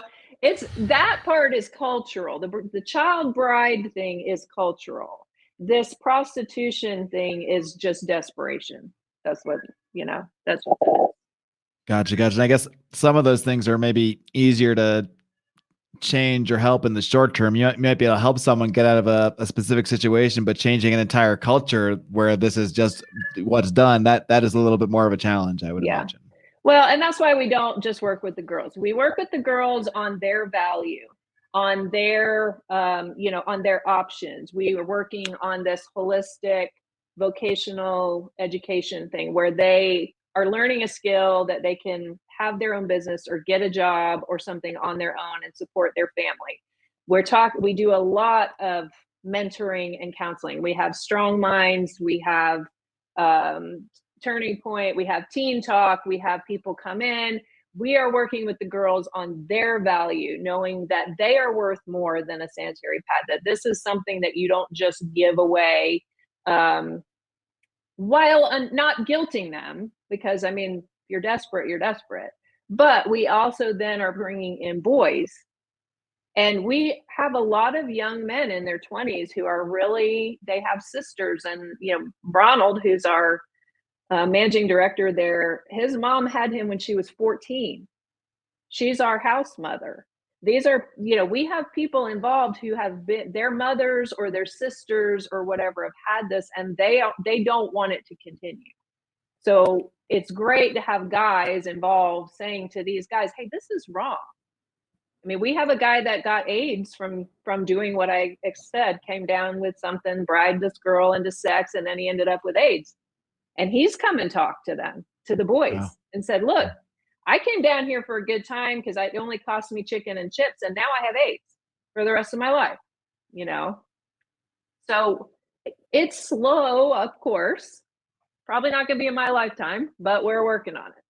that part is cultural. The child bride thing is cultural. This prostitution thing is just desperation. That's what, that's what it is. Gotcha. And I guess some of those things are maybe easier to change or help in the short term. You might be able to help someone get out of a specific situation, but changing an entire culture where this is just what's done, that is a little bit more of a challenge, I would imagine. Well, and that's why we don't just work with the girls. We work with the girls on their value, on their, on their options. We are working on this holistic vocational education thing where they are learning a skill that they can have their own business or get a job or something on their own and support their family. We do a lot of mentoring and counseling. We have Strong Minds, we have Turning Point, we have Teen Talk, we have people come in. We are working with the girls on their value, knowing that they are worth more than a sanitary pad, that this is something that you don't just give away, while not guilting them, because I mean, you're desperate. But we also then are bringing in boys. And we have a lot of young men in their 20s who are they have sisters. And, Ronald, who's our managing director there, his mom had him when she was 14. She's our house mother. These are, we have people involved who have been, their mothers or their sisters or whatever have had this, and they don't want it to continue. So it's great to have guys involved saying to these guys, hey, this is wrong. I mean, we have a guy that got AIDS from doing what I said, came down with something, bribed this girl into sex, and then he ended up with AIDS. And he's come and talked to them, to the boys, and said, look, I came down here for a good time because it only cost me chicken and chips, and now I have AIDS for the rest of my life, So it's slow, of course. Probably not going to be in my lifetime, but we're working on it.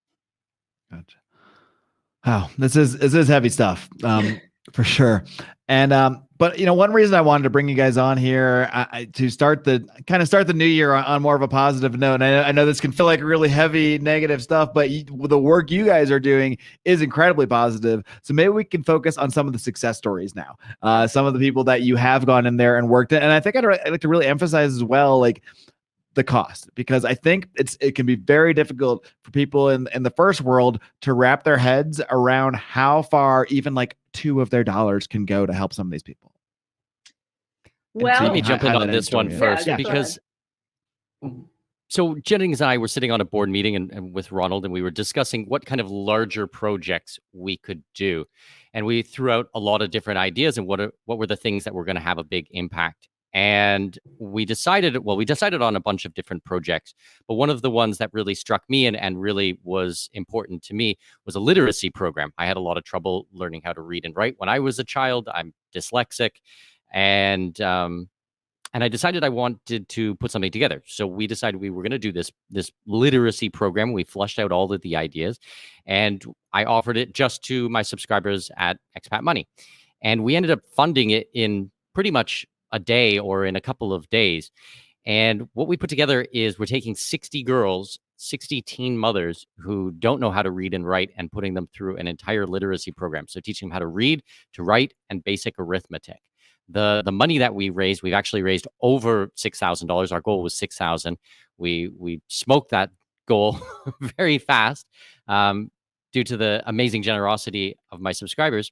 Gotcha. Wow, this is heavy stuff, for sure. And but one reason I wanted to bring you guys on here to start the new year on more of a positive note. And I know this can feel like really heavy, negative stuff, but the work you guys are doing is incredibly positive. So maybe we can focus on some of the success stories now. Some of the people that you have gone in there and worked in, and I think I'd like to really emphasize as well, like, the cost, because I think it can be very difficult for people in the first world to wrap their heads around how far even like $2 of their dollars can go to help some of these people. Well, Let me jump in on highlight this one any first Yeah, go because so Jennings and I were sitting on a board meeting and with Ronald, and we were discussing what kind of larger projects we could do. And we threw out a lot of different ideas and what were the things that were going to have a big impact. And we decided on a bunch of different projects, but one of the ones that really struck me and really was important to me was a literacy program. I had a lot of trouble learning how to read and write when I was a child. I'm dyslexic, and I decided I wanted to put something together. So we decided we were going to do this literacy program. We flushed out all of the ideas, and I offered it just to my subscribers at Expat Money. And we ended up funding it in pretty much a day or in a couple of days. And what we put together is we're taking 60 girls, 60 teen mothers who don't know how to read and write, and putting them through an entire literacy program. So teaching them how to read, to write, and basic arithmetic. The money that we raised, we've actually raised over $6,000. Our goal was $6,000. We smoked that goal very fast due to the amazing generosity of my subscribers.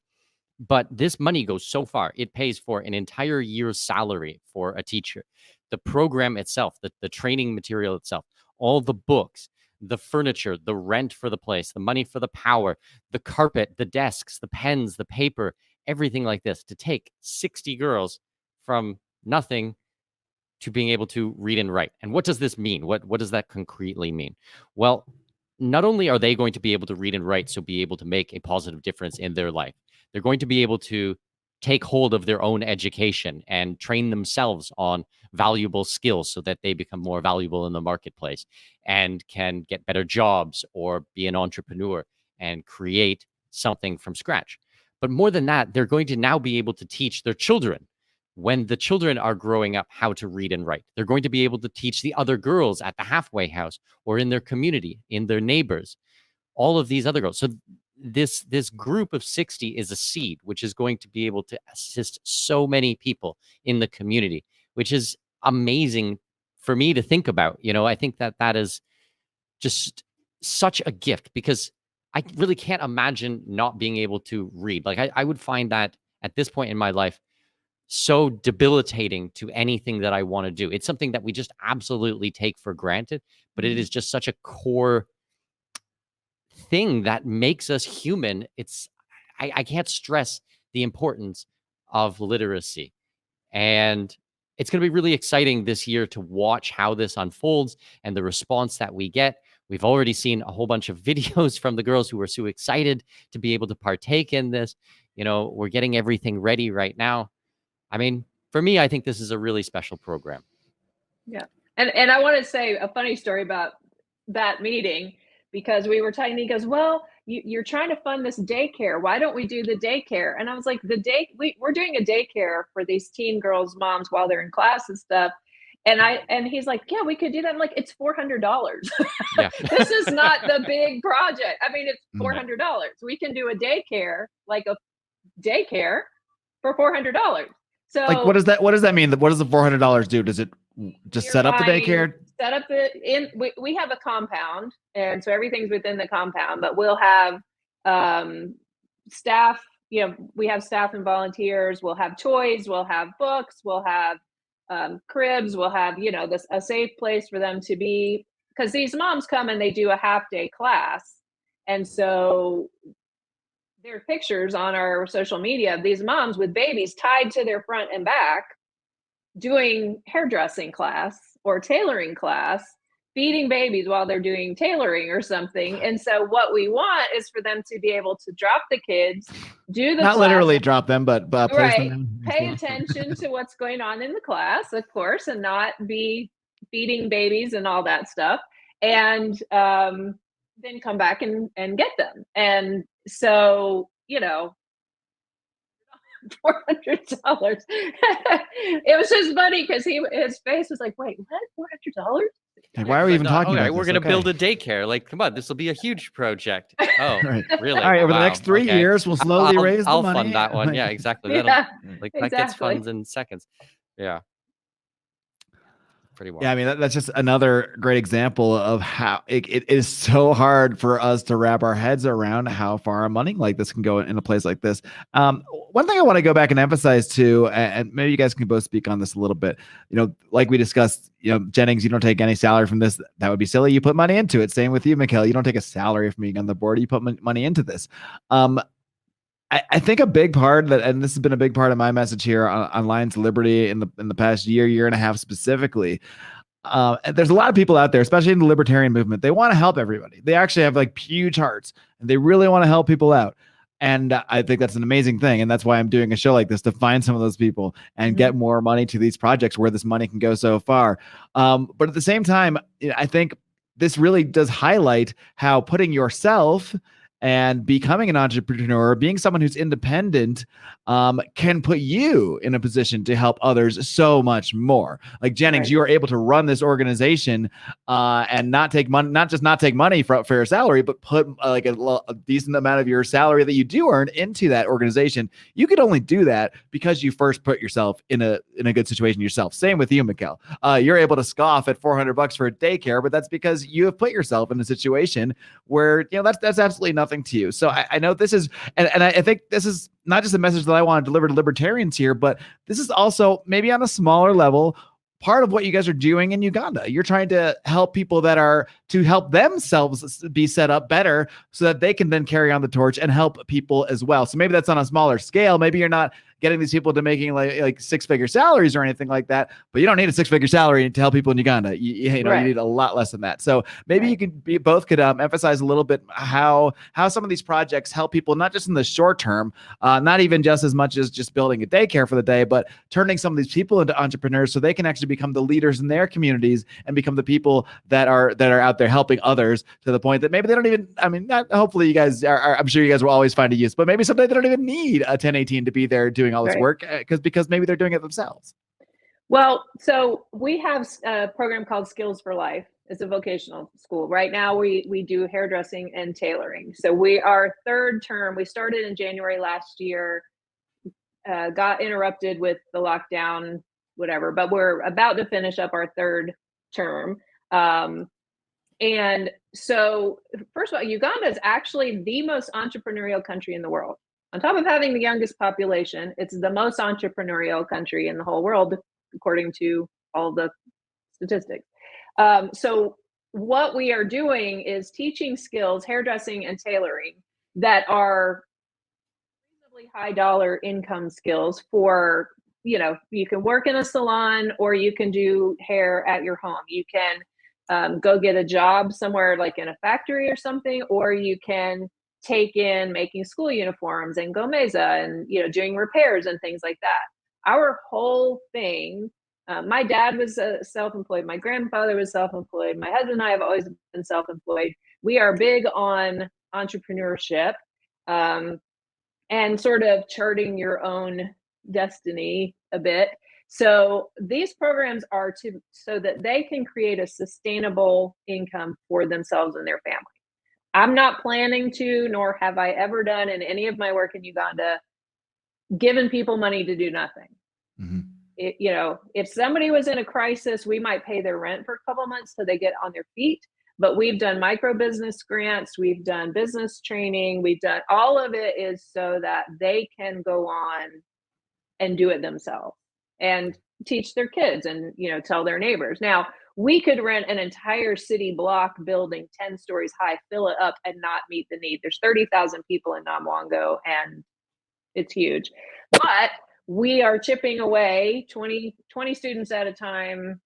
But this money goes so far. It pays for an entire year's salary for a teacher. The program itself, the training material itself, all the books, the furniture, the rent for the place, the money for the power, the carpet, the desks, the pens, the paper, everything like this, to take 60 girls from nothing to being able to read and write. And what does this mean? What does that concretely mean? Well, not only are they going to be able to read and write, so be able to make a positive difference in their life, they're going to be able to take hold of their own education and train themselves on valuable skills so that they become more valuable in the marketplace and can get better jobs or be an entrepreneur and create something from scratch. But more than that, they're going to now be able to teach their children, when the children are growing up, how to read and write. They're going to be able to teach the other girls at the halfway house or in their community, in their neighbors, all of these other girls. So this group of 60 is a seed, which is going to be able to assist so many people in the community, which is amazing for me to think about. You know, I think that is just such a gift, because I really can't imagine not being able to read. Like I would find that at this point in my life so debilitating to anything that I want to do. It's something that we just absolutely take for granted, but it is just such a core thing that makes us human. I can't stress the importance of literacy. And it's going to be really exciting this year to watch how this unfolds and the response that we get. We've already seen a whole bunch of videos from the girls who are so excited to be able to partake in this. You know, we're getting everything ready right now. I mean, for me, I think this is a really special program. Yeah. And I want to say a funny story about that meeting, because we were talking, he goes, well, you're trying to fund this daycare. Why don't we do the daycare? And I was like, we're doing a daycare for these teen girls' moms while they're in class and stuff. And he's like, yeah, we could do that. I'm like, it's $400. Yeah. This is not the big project. I mean, it's $400. We can do a daycare, like a daycare for $400. So like, what does that mean? What does the $400 do? Does it just set up the daycare? Set up we have a compound, and so everything's within the compound, but we'll have staff, you know, we have staff and volunteers, we'll have toys, we'll have books, we'll have cribs, we'll have, you know, a safe place for them to be, because these moms come and they do a half-day class. And so there are pictures on our social media of these moms with babies tied to their front and back doing hairdressing class or tailoring class, feeding babies while they're doing tailoring or something. And so what we want is for them to be able to drop the kids, do the not class, literally drop them, but place right, them pay attention to what's going on in the class, of course, and not be feeding babies and all that stuff, and then come back and get them. And so, you know, $400. It was just funny because his face was like, wait, what? $400? Like, why are we even talking about we're this? going to build a daycare. Like, come on, this will be a huge project. Oh, Right. Really? All right, over the next 3 years, we'll slowly raise the I'll money. fund that one. Yeah, exactly. Yeah, That gets funds in seconds. Yeah. pretty well. Yeah, I mean, that's just another great example of how it is so hard for us to wrap our heads around how far a money like this can go in a place like this. One thing I want to go back and emphasize too, and maybe you guys can both speak on this a little bit. Like we discussed, Jennings, you don't take any salary from this. That would be silly. You put money into it. Same with you, Mikkel. You don't take a salary from being on the board. You put money into this. I think a big part that, and this has been a big part of my message here on Lions Liberty in the past year and a half specifically. There's a lot of people out there, especially in the libertarian movement. They want to help everybody. They actually have like huge hearts, and they really want to help people out. And I think that's an amazing thing. And that's why I'm doing a show like this, to find some of those people and get more money to these projects where this money can go so far. But at the same time, I think this really does highlight how putting yourself and becoming an entrepreneur, being someone who's independent, can put you in a position to help others so much more. Like Jennings, you are able to run this organization and not take money, not take money for your salary, but put like a decent amount of your salary that you do earn into that organization. You could only do that because you first put yourself in a good situation yourself. Same with you, Mikkel. You're able to scoff at $400 for a daycare, but that's because you have put yourself in a situation where that's absolutely nothing to you. So I know this is, and I think this is not just a message that I want to deliver to libertarians here, but this is also maybe on a smaller level, part of what you guys are doing in Uganda. You're trying to help people to help themselves be set up better so that they can then carry on the torch and help people as well. So maybe that's on a smaller scale. Maybe you're not getting these people to making like six-figure salaries or anything like that, but you don't need a six-figure salary to help people in Uganda. You need a lot less than that. So maybe you both could emphasize a little bit how some of these projects help people, not just in the short term, not even just as much as just building a daycare for the day, but turning some of these people into entrepreneurs so they can actually become the leaders in their communities and become the people that are out there helping others to the point that maybe they don't even, hopefully you guys are, I'm sure you guys will always find a use, but maybe someday they don't even need a 1018 to be there doing all this work because maybe they're doing it themselves. Well, so we have a program called Skills for Life. It's a vocational school. Right now we do hairdressing and tailoring. So we are third term. We started in January last year, got interrupted with the lockdown, whatever, but we're about to finish up our third term. And so first of all, Uganda is actually the most entrepreneurial country in the world. On top of having the youngest population, it's the most entrepreneurial country in the whole world, according to all the statistics. So what we are doing is teaching skills, hairdressing and tailoring, that are reasonably high dollar income skills for, you can work in a salon or you can do hair at your home. You can go get a job somewhere like in a factory or something, or you can take in making school uniforms and gomeza and doing repairs and things like that. Our whole thing, my dad was self-employed, my grandfather was self-employed, my husband and I have always been self-employed. We are big on entrepreneurship and sort of charting your own destiny a bit. So these programs are so that they can create a sustainable income for themselves and their family. I'm not planning to, nor have I ever done in any of my work in Uganda, given people money to do nothing. Mm-hmm. If somebody was in a crisis, we might pay their rent for a couple of months till they get on their feet. But we've done micro business grants, we've done business training, we've done all of it is so that they can go on and do it themselves and teach their kids and tell their neighbors. Now, we could rent an entire city block building 10 stories high, fill it up, and not meet the need. There's 30,000 people in Namwango, and it's huge. But we are chipping away 20 students at a time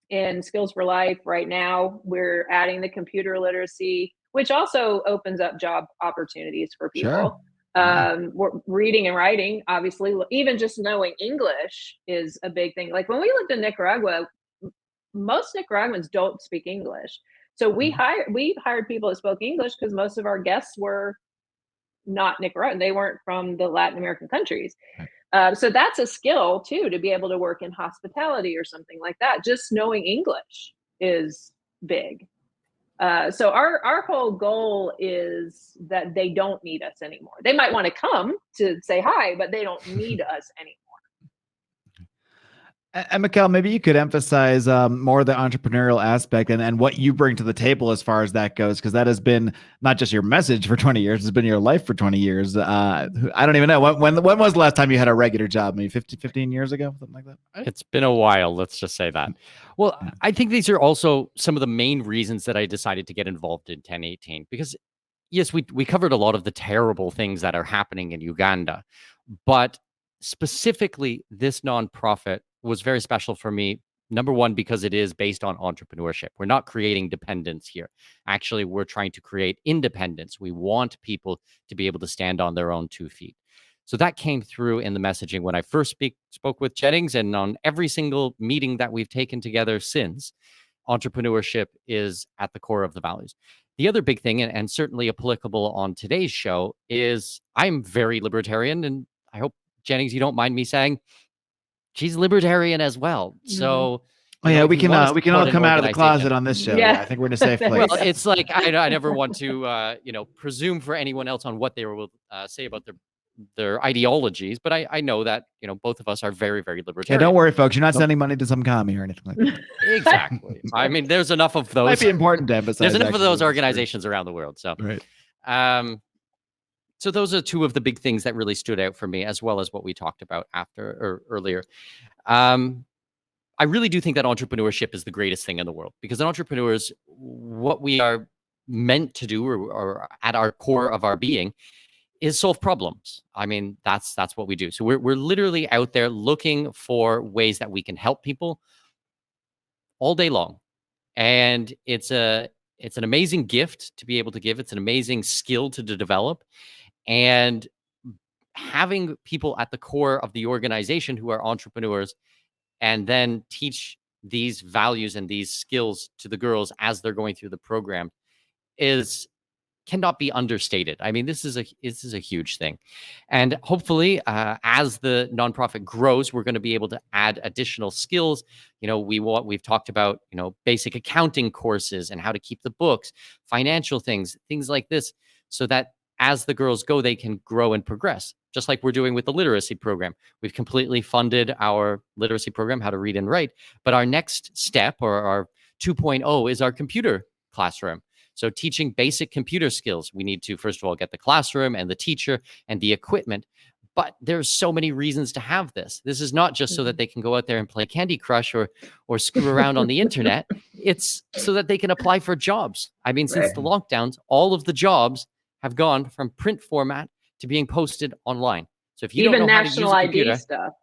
in Skills for Life. Right now, we're adding the computer literacy, which also opens up job opportunities for people. Sure. Reading and writing, obviously, even just knowing English is a big thing. Like when we lived in Nicaragua, most Nicaraguans don't speak English. So we hired people that spoke English because most of our guests were not Nicaraguan. They weren't from the Latin American countries. So that's a skill too, to be able to work in hospitality or something like that. Just knowing English is big. So our whole goal is that they don't need us anymore. They might want to come to say hi, but they don't need us anymore. And Mikkel, maybe you could emphasize more the entrepreneurial aspect and what you bring to the table as far as that goes, because that has been not just your message for 20 years, it's been your life for 20 years. I don't even know. When was the last time you had a regular job? Maybe 15 years ago, something like that? It's been a while, let's just say that. Well, I think these are also some of the main reasons that I decided to get involved in 1018, because yes, we covered a lot of the terrible things that are happening in Uganda, but specifically this nonprofit was very special for me. Number one, because it is based on entrepreneurship. We're not creating dependence here. Actually, we're trying to create independence. We want people to be able to stand on their own 2 feet. So that came through in the messaging when I first spoke with Jennings, and on every single meeting that we've taken together since. Entrepreneurship is at the core of the values. The other big thing, and certainly applicable on today's show, is I'm very libertarian, and I hope, Jennings, you don't mind me saying she's libertarian as well. So, we can all come out of the closet on this show. Yeah. I think we're in a safe place. Well, it's like I never want to presume for anyone else on what they will say about their ideologies, but I know that both of us are very, very libertarian. Yeah, don't worry, folks. You're not sending money to some commie or anything like that. Exactly. I mean, there's enough of those. Might be important to emphasize. There's enough of those organizations around the world. So, right. So those are two of the big things that really stood out for me, as well as what we talked about earlier. I really do think that entrepreneurship is the greatest thing in the world, because entrepreneurs, what we are meant to do, or at our core of our being, is solve problems. I mean, that's what we do. So we're literally out there looking for ways that we can help people all day long, and it's an amazing gift to be able to give. It's an amazing skill to develop. And having people at the core of the organization who are entrepreneurs, and then teach these values and these skills to the girls as they're going through the program cannot be understated. I mean, this is a huge thing. And hopefully, as the nonprofit grows, we're going to be able to add additional skills. We've talked about, basic accounting courses and how to keep the books, financial things like this, so that as the girls go, they can grow and progress, just like we're doing with the literacy program. We've completely funded our literacy program, how to read and write. But our next step, or our 2.0, is our computer classroom. So teaching basic computer skills. We need to, first of all, get the classroom and the teacher and the equipment. But there's so many reasons to have this. This is not just so that they can go out there and play Candy Crush or screw around on the internet. It's so that they can apply for jobs. I mean, since the lockdowns, all of the jobs have gone from print format to being posted online. So if you don't know how to use a computer, ID stuff,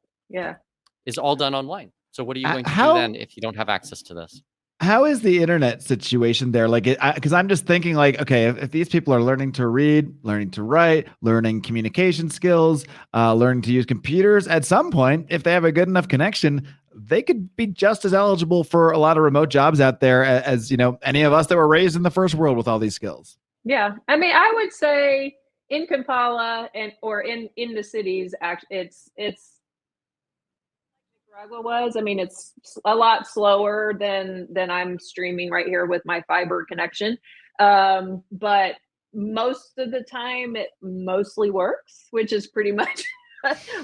is all done online. So what are you going to do then if you don't have access to this? How is the internet situation there? Like, because I'm just thinking, like, okay, if these people are learning to read, learning to write, learning communication skills, learning to use computers, at some point, if they have a good enough connection, they could be just as eligible for a lot of remote jobs out there as any of us that were raised in the first world with all these skills. Yeah, I mean, I would say in Kampala or in the cities, actually, it's Nicaragua was. I mean, it's a lot slower than I'm streaming right here with my fiber connection, but most of the time it mostly works, which is pretty much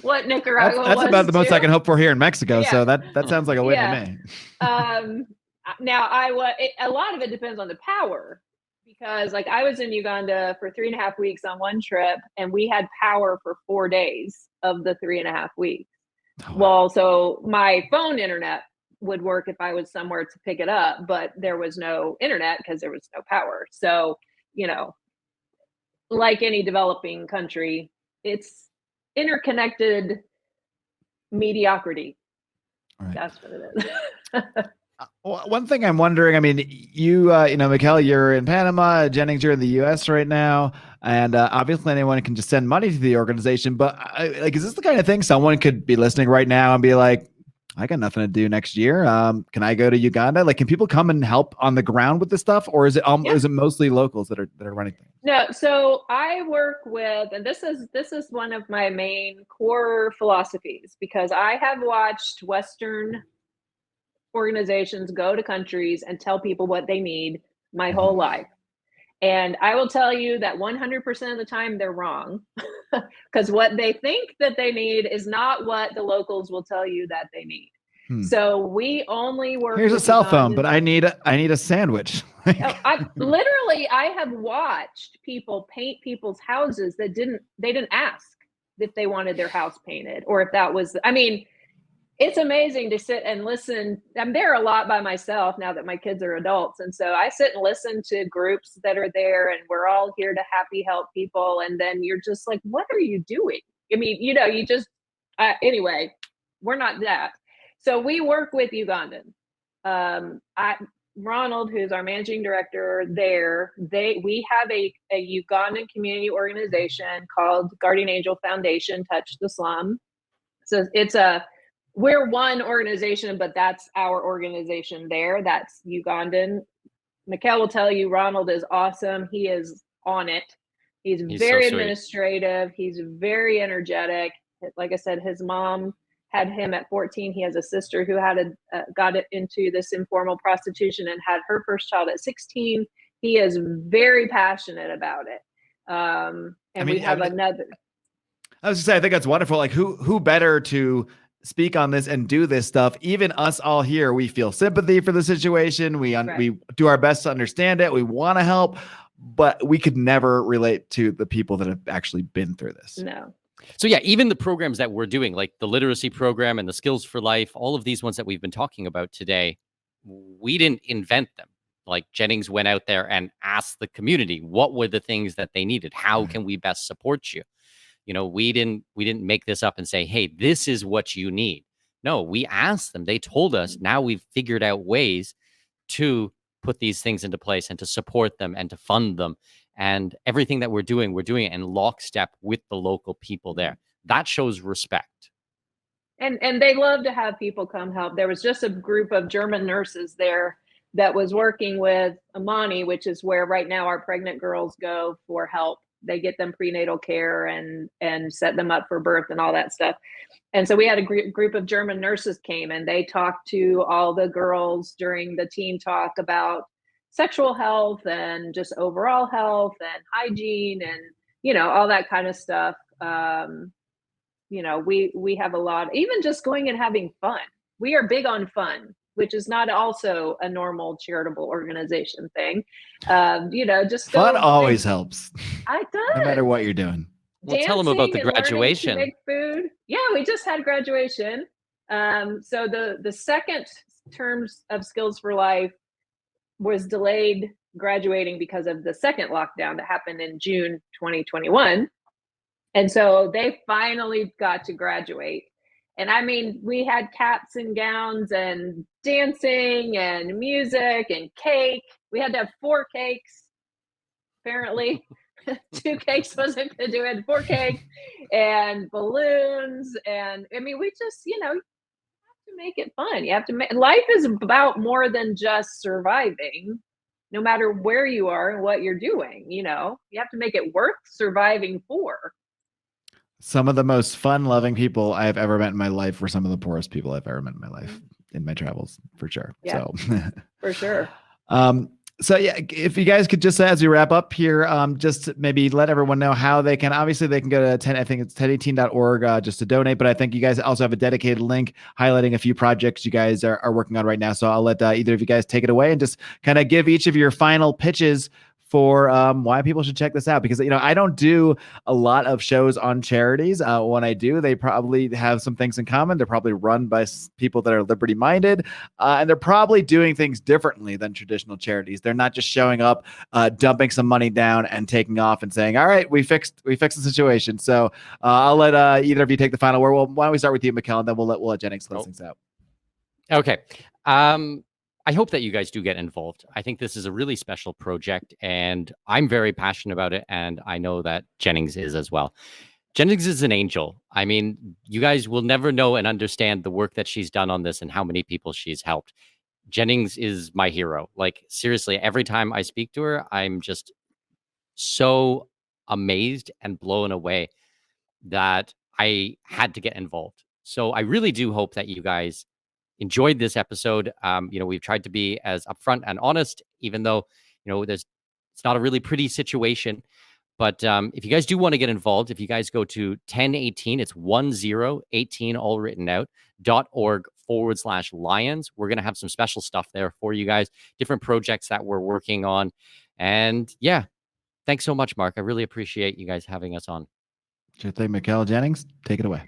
what Nicaragua was. That's about the most too. I can hope for here in Mexico. Yeah. So that sounds like a win to me. Now, a lot of it depends on the power. Because like I was in Uganda for 3.5 weeks on one trip, and we had power for 4 days of the 3.5 weeks. Oh, wow. Well, so my phone internet would work if I was somewhere to pick it up, but there was no internet because there was no power. So, like any developing country, it's interconnected mediocrity. Right. That's what it is. One thing I'm wondering, I mean, you, Mikkel, you're in Panama, Jennings, you're in the US right now. And obviously anyone can just send money to the organization, but is this the kind of thing someone could be listening right now and be like, I got nothing to do next year. Can I go to Uganda? Like, can people come and help on the ground with this stuff? Or is it mostly locals that are running things? No. So I work with, and this is one of my main core philosophies, because I have watched Western organizations go to countries and tell people what they need my whole life. And I will tell you that 100% of the time they're wrong, because what they think that they need is not what the locals will tell you that they need. So we only work. Here's a with cell phone, Ugandans. but I need a sandwich. I have watched people paint people's houses that they didn't ask if they wanted their house painted or if that was, I mean, it's amazing to sit and listen. I'm there a lot by myself now that my kids are adults. And so I sit and listen to groups that are there, and we're all here to happy help people. And then you're just like, what are you doing? I mean, you just, anyway, we're not that. So we work with Ugandan. Ronald, who's our managing director there, we have a Ugandan community organization called Guardian Angel Foundation, Touch the Slum. So we're one organization, but that's our organization there. That's Ugandan. Mikkel will tell you, Ronald is awesome. He is on it. He's very administrative. He's very energetic. Like I said, his mom had him at 14. He has a sister who got into this informal prostitution and had her first child at 16. He is very passionate about it. We have another. I was gonna say, I think that's wonderful. Like who better to speak on this and do this stuff? Even us all here, we feel sympathy for the situation. We do our best to understand it. We want to help, but we could never relate to the people that have actually been through this. No. So yeah, even the programs that we're doing, like the literacy program and the Skills for Life, all of these ones that we've been talking about today, we didn't invent them. Like Jennings went out there and asked the community, what were the things that they needed? How can we best support you? We didn't make this up and say, hey, this is what you need. No, we asked them. They told us. Now we've figured out ways to put these things into place and to support them and to fund them. And everything that we're doing it in lockstep with the local people there. That shows respect. And they love to have people come help. There was just a group of German nurses there that was working with Amani, which is where right now our pregnant girls go for help. They get them prenatal care and set them up for birth and all that stuff. And so we had a group of German nurses came, and they talked to all the girls during the teen talk about sexual health and just overall health and hygiene and, all that kind of stuff. We have a lot, even just going and having fun. We are big on fun, which is not also a normal charitable organization thing. Just fun always helps. I does. No matter what you're doing. Well, tell them about the graduation. Make food. Yeah, we just had graduation. So the second terms of Skills for Life was delayed graduating because of the second lockdown that happened in June 2021. And so they finally got to graduate. And I mean, we had caps and gowns and dancing and music and cake. We had to have 4 cakes, apparently. 2 cakes wasn't going to do it. 4 cakes and balloons. And I mean, we just, you have to make it fun. You have to life is about more than just surviving, no matter where you are and what you're doing. You have to make it worth surviving for. Some of the most fun-loving people I have ever met in my life were some of the poorest people I've ever met in my life in my travels, for sure. Yeah, so for sure. So yeah, if you guys could just, as we wrap up here, just maybe let everyone know how they can. Obviously, they can go to I think it's 1018.org just to donate. But I think you guys also have a dedicated link highlighting a few projects you guys are working on right now. So I'll let either of you guys take it away and just kind of give each of your final pitches for why people should check this out, because I don't do a lot of shows on charities. When I do, they probably have some things in common. They're probably run by people that are liberty minded, and they're probably doing things differently than traditional charities. They're not just showing up, dumping some money down and taking off and saying, all right, we fixed the situation. So I'll let either of you take the final word. Well, why don't we start with you, Mikkel, and then we'll let Jennings close things out. Okay. I hope that you guys do get involved. I think this is a really special project, and I'm very passionate about it, and I know that Jennings is as well. Jennings is an angel. I mean, you guys will never know and understand the work that she's done on this and how many people she's helped. Jennings is my hero. Like, seriously, every time I speak to her, I'm just so amazed and blown away that I had to get involved. So I really do hope that you guys enjoyed this episode. We've tried to be as upfront and honest, even though, it's not a really pretty situation. But if you guys do want to get involved, if you guys go to 1018, it's 1018, all written out, .org DonorSee.com/lions. We're going to have some special stuff there for you guys, different projects that we're working on. And yeah, thanks so much, Marc. I really appreciate you guys having us on. Sure thing, Mikkel. Jennings, take it away.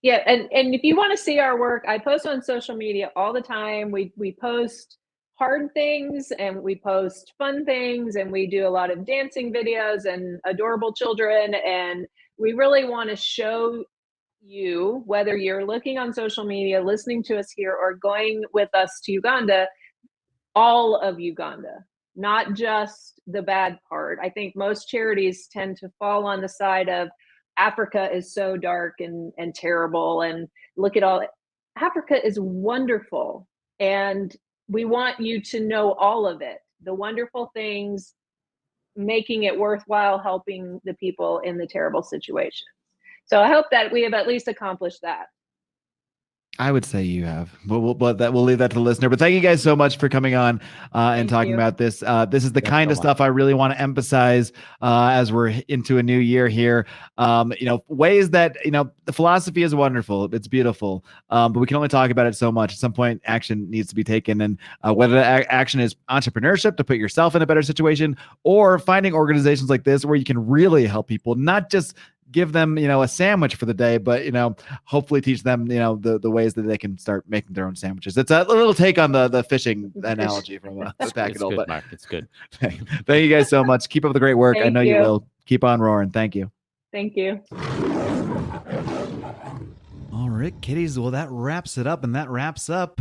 Yeah, and if you want to see our work, I post on social media all the time. We post hard things and we post fun things, and we do a lot of dancing videos and adorable children. And we really want to show you, whether you're looking on social media, listening to us here, or going with us to Uganda, all of Uganda, not just the bad part. I think most charities tend to fall on the side of Africa is so dark and terrible, and look at all. Africa is wonderful, and we want you to know all of it, the wonderful things, making it worthwhile, helping the people in the terrible situations. So I hope that we have at least accomplished that. I would say you have, but we'll leave that to the listener. But thank you guys so much for coming on and talking about this. This is the kind of stuff I really want to emphasize as we're into a new year here. Ways that, the philosophy is wonderful. It's beautiful. But we can only talk about it so much. At some point, action needs to be taken. And whether that action is entrepreneurship to put yourself in a better situation, or finding organizations like this where you can really help people, not just give them, a sandwich for the day, but, hopefully teach them, the ways that they can start making their own sandwiches. It's a little take on the fishing analogy from the Packettle. But Marc, it's good. Thank you guys so much. Keep up the great work. I know you will. Keep on roaring. Thank you. Thank you. All right, kiddies. Well, that wraps it up, and that wraps up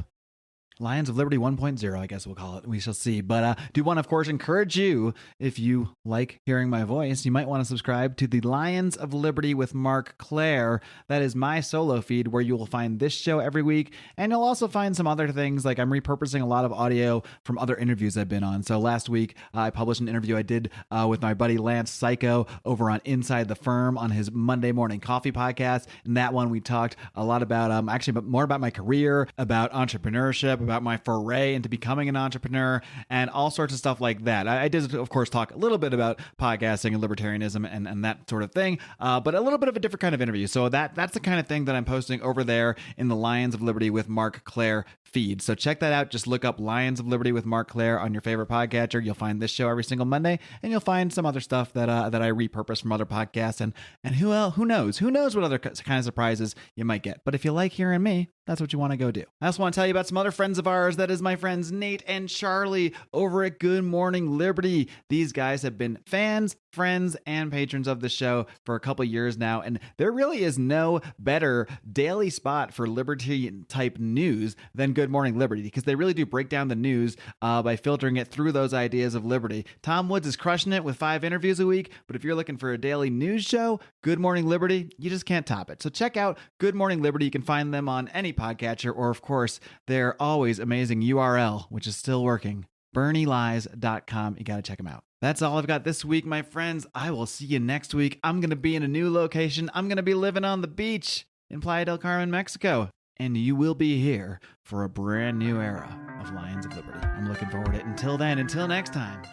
Lions of Liberty 1.0, I guess we'll call it. We shall see. But do want to, of course, encourage you, if you like hearing my voice, you might want to subscribe to the Lions of Liberty with Marc Clair. That is my solo feed, where you will find this show every week. And you'll also find some other things, like I'm repurposing a lot of audio from other interviews I've been on. So last week, I published an interview I did with my buddy Lance Psycho over on Inside the Firm on his Monday Morning Coffee podcast. In that one, we talked a lot about, more about my career, about entrepreneurship, about my foray into becoming an entrepreneur, and all sorts of stuff like that. I did, of course, talk a little bit about podcasting and libertarianism and that sort of thing, but a little bit of a different kind of interview. So that's the kind of thing that I'm posting over there in the Lions of Liberty with Marc Clair feed. So check that out. Just look up Lions of Liberty with Marc Clair on your favorite podcatcher. You'll find this show every single Monday, and you'll find some other stuff that I repurpose from other podcasts. And who knows what other kind of surprises you might get. But if you like hearing me, that's what you want to go do. I also want to tell you about some other friends of ours. That is my friends Nate and Charlie over at Good Morning Liberty. These guys have been fans, friends, and patrons of the show for a couple years now, and there really is no better daily spot for liberty type news than Good Morning Liberty, because they really do break down the news by filtering it through those ideas of liberty. Tom Woods is crushing it with 5 interviews a week, but if you're looking for a daily news show, Good Morning Liberty, you just can't top it. So check out Good Morning Liberty. You can find them on any podcatcher, or of course their always amazing URL, which is still working, revitalize.com. You got to check them out. That's all I've got this week, my friends. I will see you next week. I'm going to be in a new location. I'm going to be living on the beach in Playa del Carmen, Mexico. And you will be here for a brand new era of Lions of Liberty. I'm looking forward to it. Until then, until next time.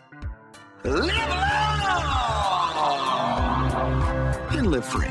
Live long and live free.